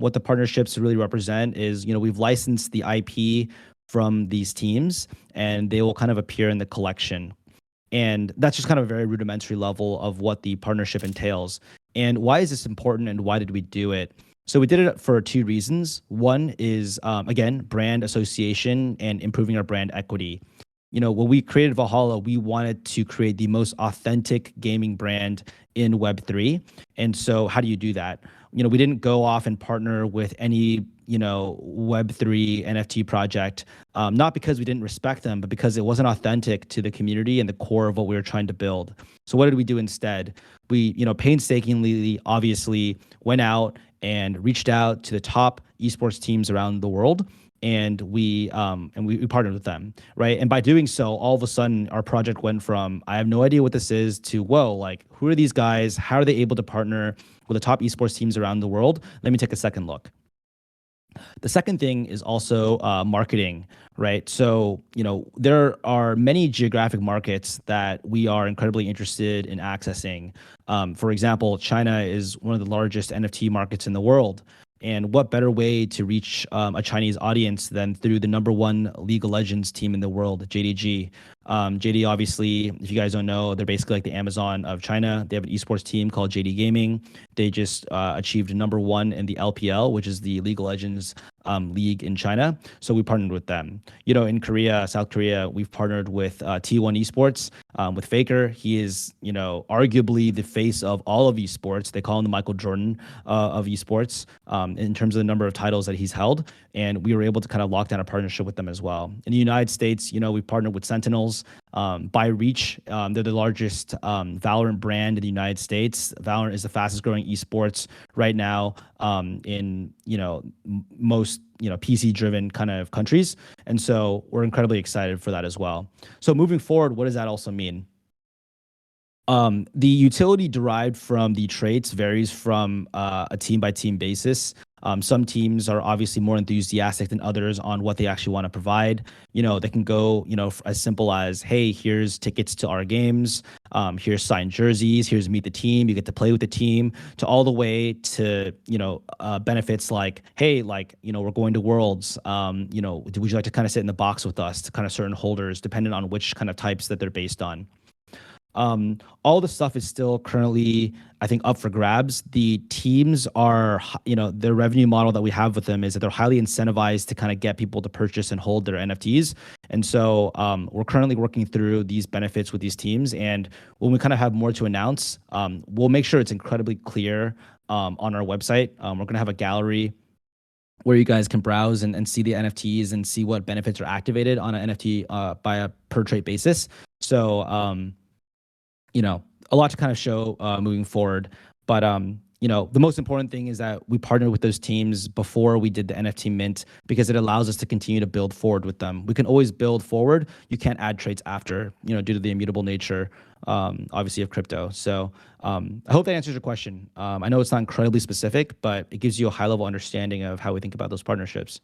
what the partnerships really represent is, we've licensed the IP from these teams, and they will kind of appear in the collection. And that's just kind of a very rudimentary level of what the partnership entails. And why is this important, and why did we do it? So we did it for two reasons. One is, again, brand association and improving our brand equity. When we created Valhalla, we wanted to create the most authentic gaming brand in Web3. And so how do you do that? We didn't go off and partner with any, Web3 NFT project, not because we didn't respect them, but because it wasn't authentic to the community and the core of what we were trying to build. So what did we do instead? We, painstakingly, obviously, went out and reached out to the top esports teams around the world. And we partnered with them, right? And by doing so, all of a sudden, our project went from I have no idea what this is to whoa, like who are these guys? How are they able to partner with the top esports teams around the world? Let me take a second look. The second thing is also marketing, right? So, there are many geographic markets that we are incredibly interested in accessing. For example, China is one of the largest NFT markets in the world. And what better way to reach a Chinese audience than through the #1 League of Legends team in the world, JDG. JD, obviously, if you guys don't know, they're basically like the Amazon of China. They have an esports team called JD Gaming. They just achieved #1 in the LPL, which is the League of Legends league in China. So we partnered with them. In Korea, South Korea, we've partnered with T1 Esports, with Faker. He is, arguably the face of all of esports. They call him the Michael Jordan of esports in terms of the number of titles that he's held. And we were able to kind of lock down a partnership with them as well. In the United States, we partnered with Sentinels. By reach, they're the largest Valorant brand in the United States. Valorant is the fastest growing esports right now in most PC driven kind of countries. And so we're incredibly excited for that as well. So moving forward, what does that also mean? The utility derived from the traits varies from a team by team basis. Some teams are obviously more enthusiastic than others on what they actually want to provide. They can go, as simple as, hey, here's tickets to our games. Here's signed jerseys. Here's meet the team. You get to play with the team, to all the way to, benefits like, hey, we're going to Worlds. Would you like to kind of sit in the box with us, to kind of certain holders, depending on which kind of types that they're based on. All the stuff is still currently, I think, up for grabs. The teams are, their revenue model that we have with them is that they're highly incentivized to kind of get people to purchase and hold their NFTs. And so we're currently working through these benefits with these teams. And when we kind of have more to announce, we'll make sure it's incredibly clear on our website. We're going to have a gallery where you guys can browse and see the NFTs and see what benefits are activated on an NFT by a per trait basis. So, a lot to kind of show moving forward. But, the most important thing is that we partnered with those teams before we did the NFT mint, because it allows us to continue to build forward with them. We can always build forward. You can't add traits after, due to the immutable nature, obviously, of crypto. So I hope that answers your question. I know it's not incredibly specific, but it gives you a high-level understanding of how we think about those partnerships.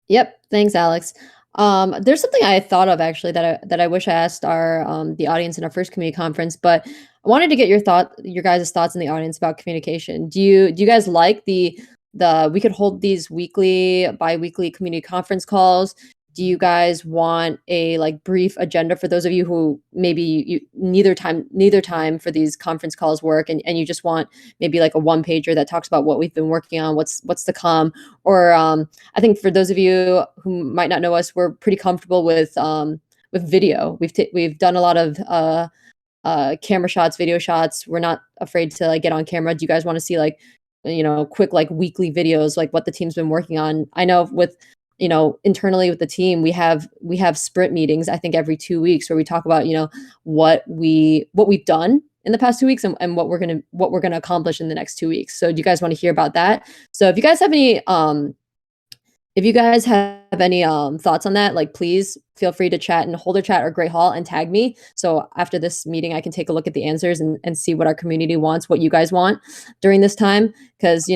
Yep. Thanks, Alex. There's something I thought of actually that I wish I asked our the audience in our first community conference, but I wanted to get your guys' thoughts in the audience about communication. Do you guys like the we could hold these bi-weekly community conference calls? Do you guys want a brief agenda for those of you who maybe neither time for these conference calls work, and you just want maybe a one pager that talks about what we've been working on, what's to come? Or I think for those of you who might not know us, we're pretty comfortable with video. We've done a lot of camera shots, video shots. We're not afraid to get on camera. Do you guys want to see quick weekly videos, what the team's been working on? I know with internally with the team, we have sprint meetings, I think every 2 weeks, where we talk about, what we've done in the past 2 weeks and what we're going to accomplish in the next 2 weeks. So do you guys want to hear about that? So if you guys have any, thoughts on that, please feel free to chat in Holder Chat or Great Hall and tag me. So after this meeting, I can take a look at the answers and see what our community wants, what you guys want during this time. Cause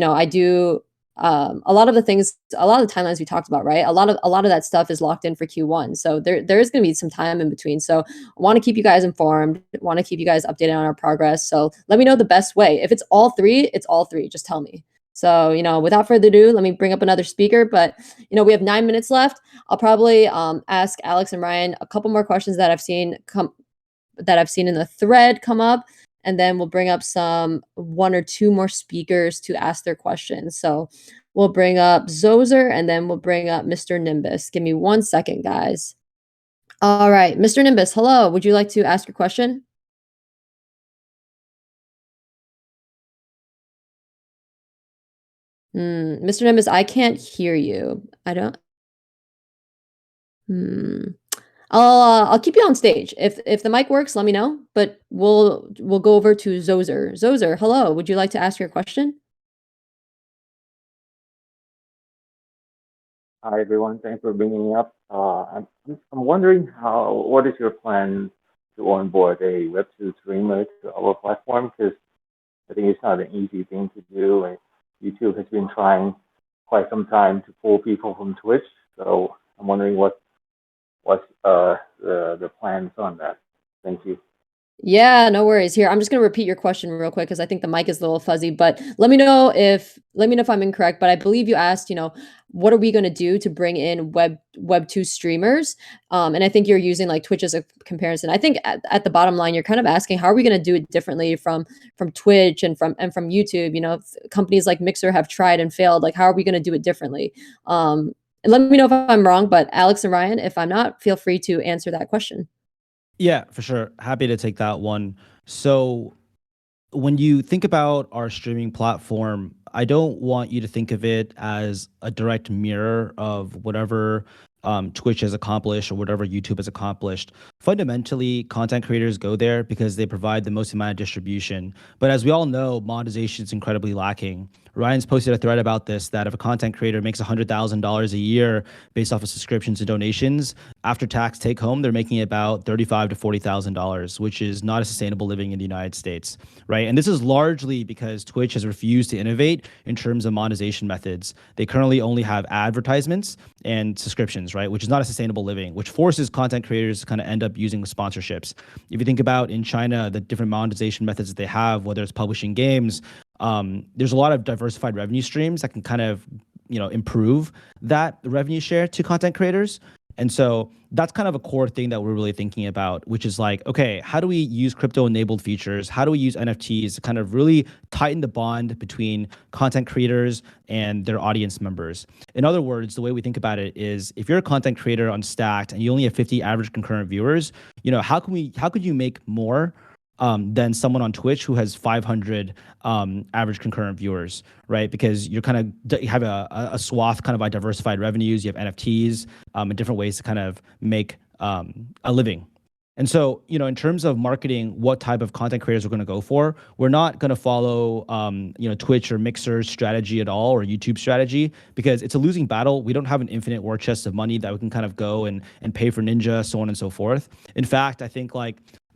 a lot of the timelines we talked about, right? A lot of that stuff is locked in for Q1. So there is going to be some time in between. So I want to keep you guys informed, want to keep you guys updated on our progress. So let me know the best way. If it's all three, it's all three. Just tell me. So, without further ado, let me bring up another speaker, but we have 9 minutes left. I'll probably ask Alex and Ryan a couple more questions that I've seen in the thread come up, and then we'll bring up one or two more speakers to ask their questions. So we'll bring up Zozer, and then we'll bring up Mr. Nimbus. Give me 1 second, guys. All right, Mr. Nimbus, hello. Would you like to ask your question? Mr. Nimbus, I can't hear you. I don't. I'll keep you on stage. If the mic works, let me know. But we'll go over to Zozer. Zozer, hello. Would you like to ask your question? Hi, everyone. Thanks for bringing me up. I'm wondering what is your plan to onboard a Web2 streamer to our platform? Because I think it's not an easy thing to do. And YouTube has been trying quite some time to pull people from Twitch. So I'm wondering what's the plans on that. Thank you. Yeah, no worries. Here, I'm just going to repeat your question real quick because I think the mic is a little fuzzy, but let me know if I'm incorrect, but I believe you asked, what are we going to do to bring in web 2 streamers? And I think you're using like Twitch as a comparison. I think at the bottom line, you're kind of asking, how are we going to do it differently from Twitch and from YouTube? Companies like Mixer have tried and failed. Like, how are we going to do it differently? And let me know if I'm wrong, but Alex and Ryan, if I'm not, feel free to answer that question. Yeah, for sure. Happy to take that one. So when you think about our streaming platform, I don't want you to think of it as a direct mirror of whatever Twitch has accomplished or whatever YouTube has accomplished. Fundamentally, content creators go there because they provide the most amount of distribution. But as we all know, monetization is incredibly lacking. Ryan's posted a thread about this, that if a content creator makes $100,000 a year based off of subscriptions and donations, after tax take home, they're making about $35,000 to $40,000, which is not a sustainable living in the United States, right? And this is largely because Twitch has refused to innovate in terms of monetization methods. They currently only have advertisements and subscriptions, right? Which is not a sustainable living, which forces content creators to kind of end up using sponsorships. If you think about in China, the different monetization methods that they have, whether it's publishing games, there's a lot of diversified revenue streams that can kind of, improve that revenue share to content creators. And so that's kind of a core thing that we're really thinking about, which is like, okay, how do we use crypto-enabled features? How do we use NFTs to kind of really tighten the bond between content creators and their audience members? In other words, the way we think about it is, if you're a content creator on Stacked and you only have 50 average concurrent viewers, how could you make more than someone on Twitch who has 500 average concurrent viewers, right? Because you have a swath kind of by diversified revenues. You have NFTs and different ways to kind of make a living. And so, in terms of marketing, what type of content creators we're going to go for, we're not going to follow, Twitch or Mixer's strategy at all, or YouTube strategy, because it's a losing battle. We don't have an infinite war chest of money that we can kind of go and pay for Ninja, so on and so forth. In fact, I think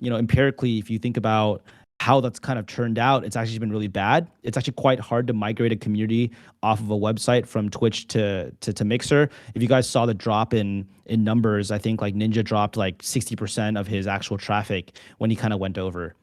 empirically, if you think about how that's kind of turned out, it's actually been really bad. It's actually quite hard to migrate a community off of a website from Twitch to Mixer. If you guys saw the drop in numbers, I think Ninja dropped 60% of his actual traffic when he kind of went over.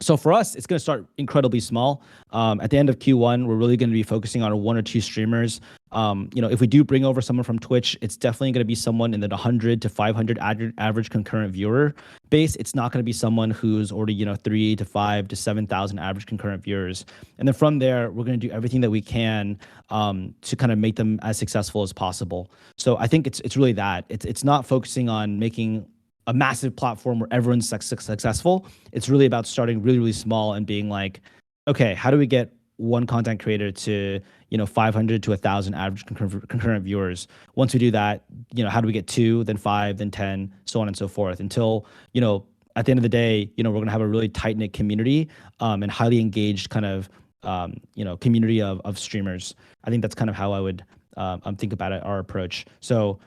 So for us, it's going to start incredibly small. At the end of Q1, we're really going to be focusing on 1 or 2 streamers. If we do bring over someone from Twitch, it's definitely going to be someone in the 100 to 500 average concurrent viewer base. It's not going to be someone who's already 3 to 5 to 7,000 average concurrent viewers. And then from there, we're going to do everything that we can to kind of make them as successful as possible. So I think it's really that. It's not focusing on making a massive platform where everyone's successful. It's really about starting really, really small and being like, okay, how do we get one content creator to 500 to 1,000 average concurrent viewers? Once we do that, how do we get 2, then 5, then 10, so on and so forth, until at the end of the day, we're going to have a really tight knit community and highly engaged kind of community of streamers. I think that's kind of how I would think about it, our approach. So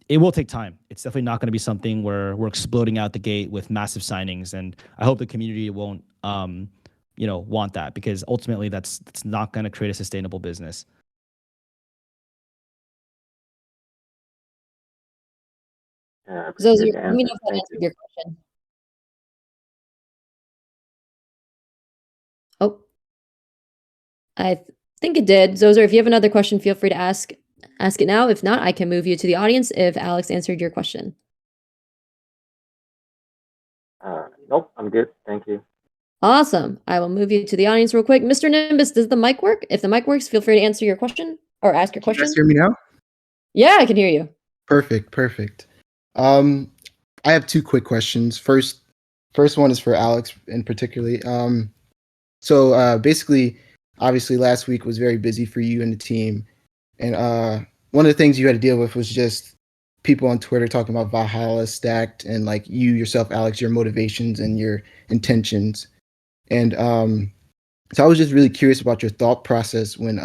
it will take time. It's definitely not going to be something where we're exploding out the gate with massive signings. And I hope the community won't, want that, because ultimately that's not going to create a sustainable business. Yeah, I So, appreciate the let me know answer. if that Thank answered you. your question. Oh, think it did. Zozer, if you have another question, feel free to ask it now. If not, I can move you to the audience if Alex answered your question. Nope, I'm good. Thank you. Awesome. I will move you to the audience real quick. Mr. Nimbus, does the mic work? If the mic works, feel free to answer your question or ask your Can you guys question. hear me now? Yeah, I can hear you. Perfect, perfect. I have two quick questions. First one is for Alex in particularly. Basically, obviously last week was very busy for you and the team, and one of the things you had to deal with was just people on Twitter talking about Valhalla stacked and like you yourself, Alex, your motivations and your intentions. And so I was just really curious about your thought process when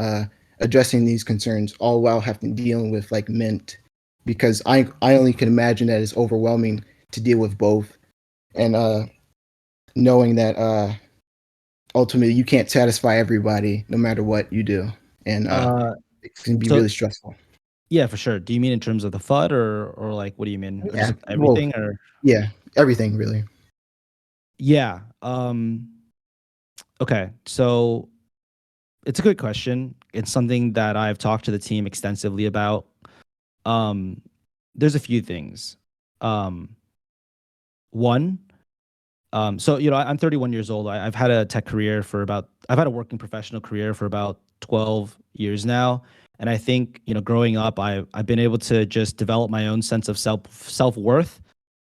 addressing these concerns, all while having dealing with like Mint, because I only can imagine that it's overwhelming to deal with both, and knowing that ultimately you can't satisfy everybody no matter what you do, and it can be So really stressful. yeah, for sure. Do you mean in terms of the FUD or like what do you mean? Or Yeah, just everything or Yeah, everything really. yeah. Okay. So it's a good question. It's something that I've talked to the team extensively about. There's a few things. One, so I'm 31 years old. I've had a tech career I've had a working professional career for about 12 years now. And I think, growing up, I've been able to just develop my own sense of self-worth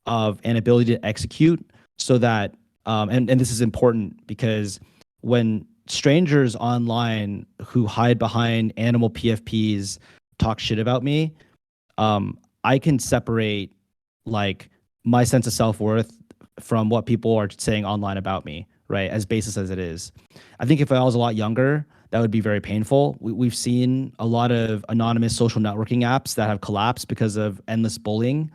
of an ability to execute so that, and this is important because when strangers online who hide behind animal PFPs talk shit about me, I can separate like my sense of self-worth from what people are saying online about me, right? As baseless as it is. I think if I was a lot younger, that would be very painful. We've seen a lot of anonymous social networking apps that have collapsed because of endless bullying,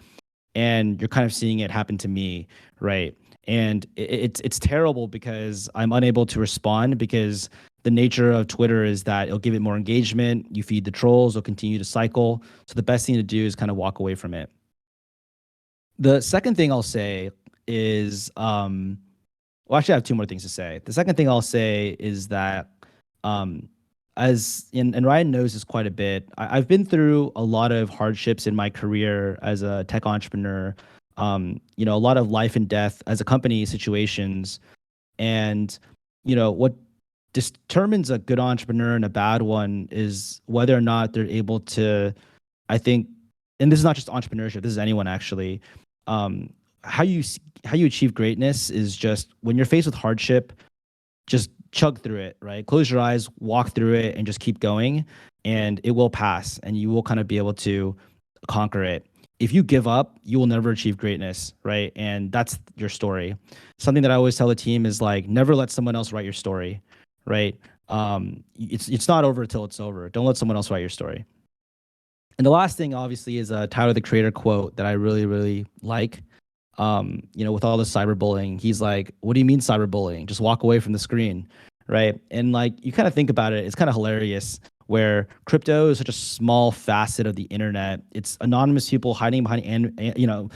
and you're kind of seeing it happen to me, right? And it's terrible because I'm unable to respond because the nature of Twitter is that it'll give it more engagement. You feed the trolls, it'll continue to cycle. So the best thing to do is kind of walk away from it. The second thing I'll say is, well, actually, I have two more things to say. The second thing I'll say is that, and Ryan knows this quite a bit. I've been through a lot of hardships in my career as a tech entrepreneur. A lot of life and death as a company situations, and what determines a good entrepreneur and a bad one is whether or not they're able to, I think, and this is not just entrepreneurship, this is anyone actually. How you achieve greatness is just when you're faced with hardship, just chug through it, right? Close your eyes, walk through it, and just keep going, and it will pass, and you will kind of be able to conquer it. If you give up, you will never achieve greatness, right? And that's your story. Something that I always tell the team is like, never let someone else write your story, right? It's not over until it's over. Don't let someone else write your story. And the last thing, obviously, is a Tyler the Creator quote that I really, really like. With all the cyberbullying, he's like, "What do you mean cyberbullying? Just walk away from the screen, right?" And like, you kind of think about it, it's kind of hilarious. Where crypto is such a small facet of the internet. It's anonymous people hiding behind, animal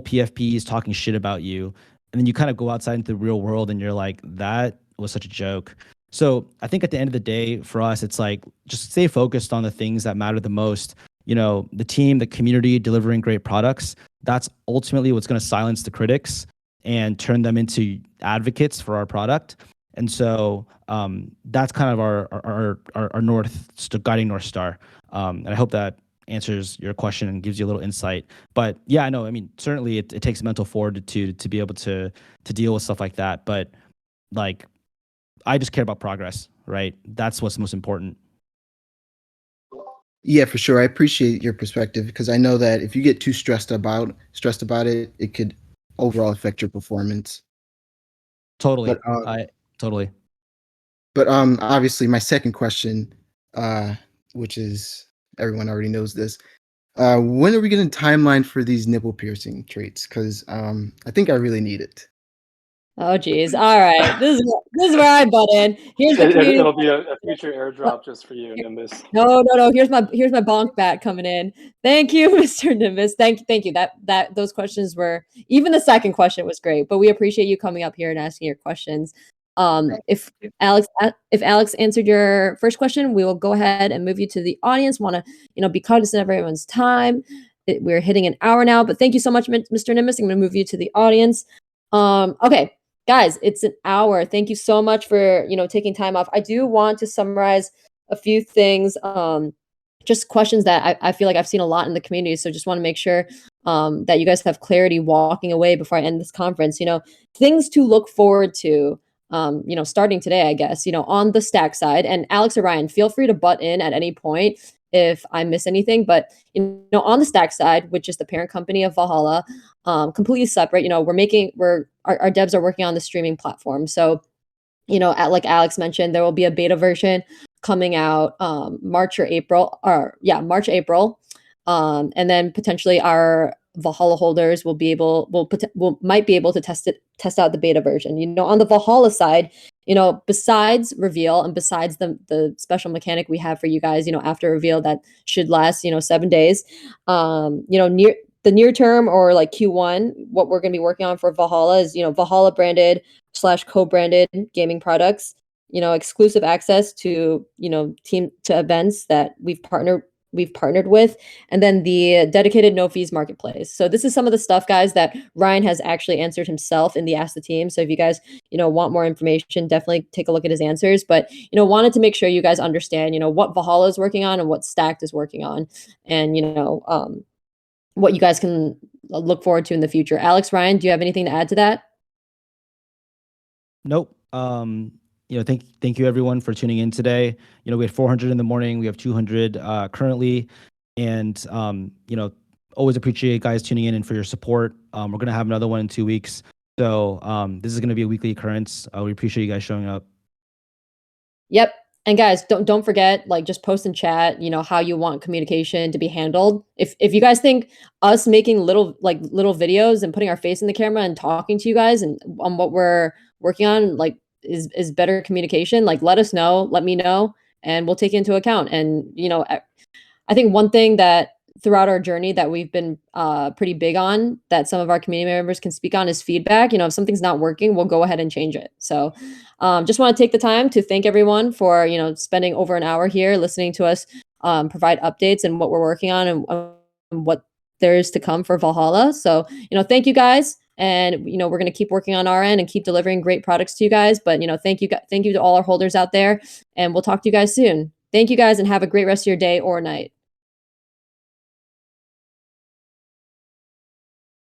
PFPs talking shit about you, and then you kind of go outside into the real world, and you're like, "That was such a joke." So I think at the end of the day, for us, it's like just stay focused on the things that matter the most. The team, the community, delivering great products. That's ultimately what's going to silence the critics and turn them into advocates for our product. And so that's kind of our guiding North Star. And I hope that answers your question and gives you a little insight. But yeah, I know. I mean, certainly it takes mental fortitude to be able to deal with stuff like that. But like, I just care about progress, right? That's what's most important. Yeah, for sure. I appreciate your perspective because I know that if you get too stressed about it, it could overall affect your performance. Totally. But Totally. But obviously, my second question, which is everyone already knows this. When are we getting a timeline for these nipple piercing traits? Because I think I really need it. Oh, geez. All right. This is where I butt in. Here's the community. It'll be a future airdrop just for you, Nimbus. No. Here's my bonk bat coming in. Thank you, Mr. Nimbus. Thank you. That those questions were, even the second question was great, but we appreciate you coming up here and asking your questions. If Alex answered your first question, we will go ahead and move you to the audience. Want to be cognizant of everyone's time. We're hitting an hour now, but thank you so much, Mr. Nimbus. I'm going to move you to the audience. Okay. Guys, it's an hour. Thank you so much for, taking time off. I do want to summarize a few things, just questions that I feel like I've seen a lot in the community. So just want to make sure that you guys have clarity walking away before I end this conference. Things to look forward to, starting today, I guess, on the Stack side. And Alex or Ryan, feel free to butt in at any point if I miss anything. But, on the Stack side, which is the parent company of Valhalla, completely separate, our devs are working on the streaming platform. So, like Alex mentioned, there will be a beta version coming out March, April. And then potentially our Valhalla holders might be able to test out the beta version. On the Valhalla side, besides reveal and besides the special mechanic we have for you guys, after reveal that should last, 7 days, near term or like Q1, what we're going to be working on for Valhalla is, Valhalla branded / co-branded gaming products, exclusive access to, to events that we've partnered with, and then the dedicated no fees marketplace. So this is some of the stuff, guys, that Ryan has actually answered himself in the Ask the Team. So if you guys, want more information, definitely take a look at his answers. But, wanted to make sure you guys understand, what Valhalla is working on and what Stacked is working on, and, what you guys can look forward to in the future. Alex, Ryan, do you have anything to add to that? Nope. Thank you everyone for tuning in today. We had 400 in the morning. We have 200 currently, and always appreciate guys tuning in and for your support. We're gonna have another one in 2 weeks, so this is gonna be a weekly occurrence. We appreciate you guys showing up. Yep. And guys, don't forget, just post in chat, how you want communication to be handled. If you guys think us making little videos and putting our face in the camera and talking to you guys and on what we're working on, is better communication, let us know, let me know, and we'll take it into account. And, I think one thing that throughout our journey that we've been pretty big on, that some of our community members can speak on, is feedback. If something's not working, we'll go ahead and change it. So just want to take the time to thank everyone for, spending over an hour here listening to us provide updates and what we're working on and what there is to come for Valhalla. So, thank you guys. And, we're going to keep working on our end and keep delivering great products to you guys. But, thank you to all our holders out there, and we'll talk to you guys soon. Thank you guys, and have a great rest of your day or night.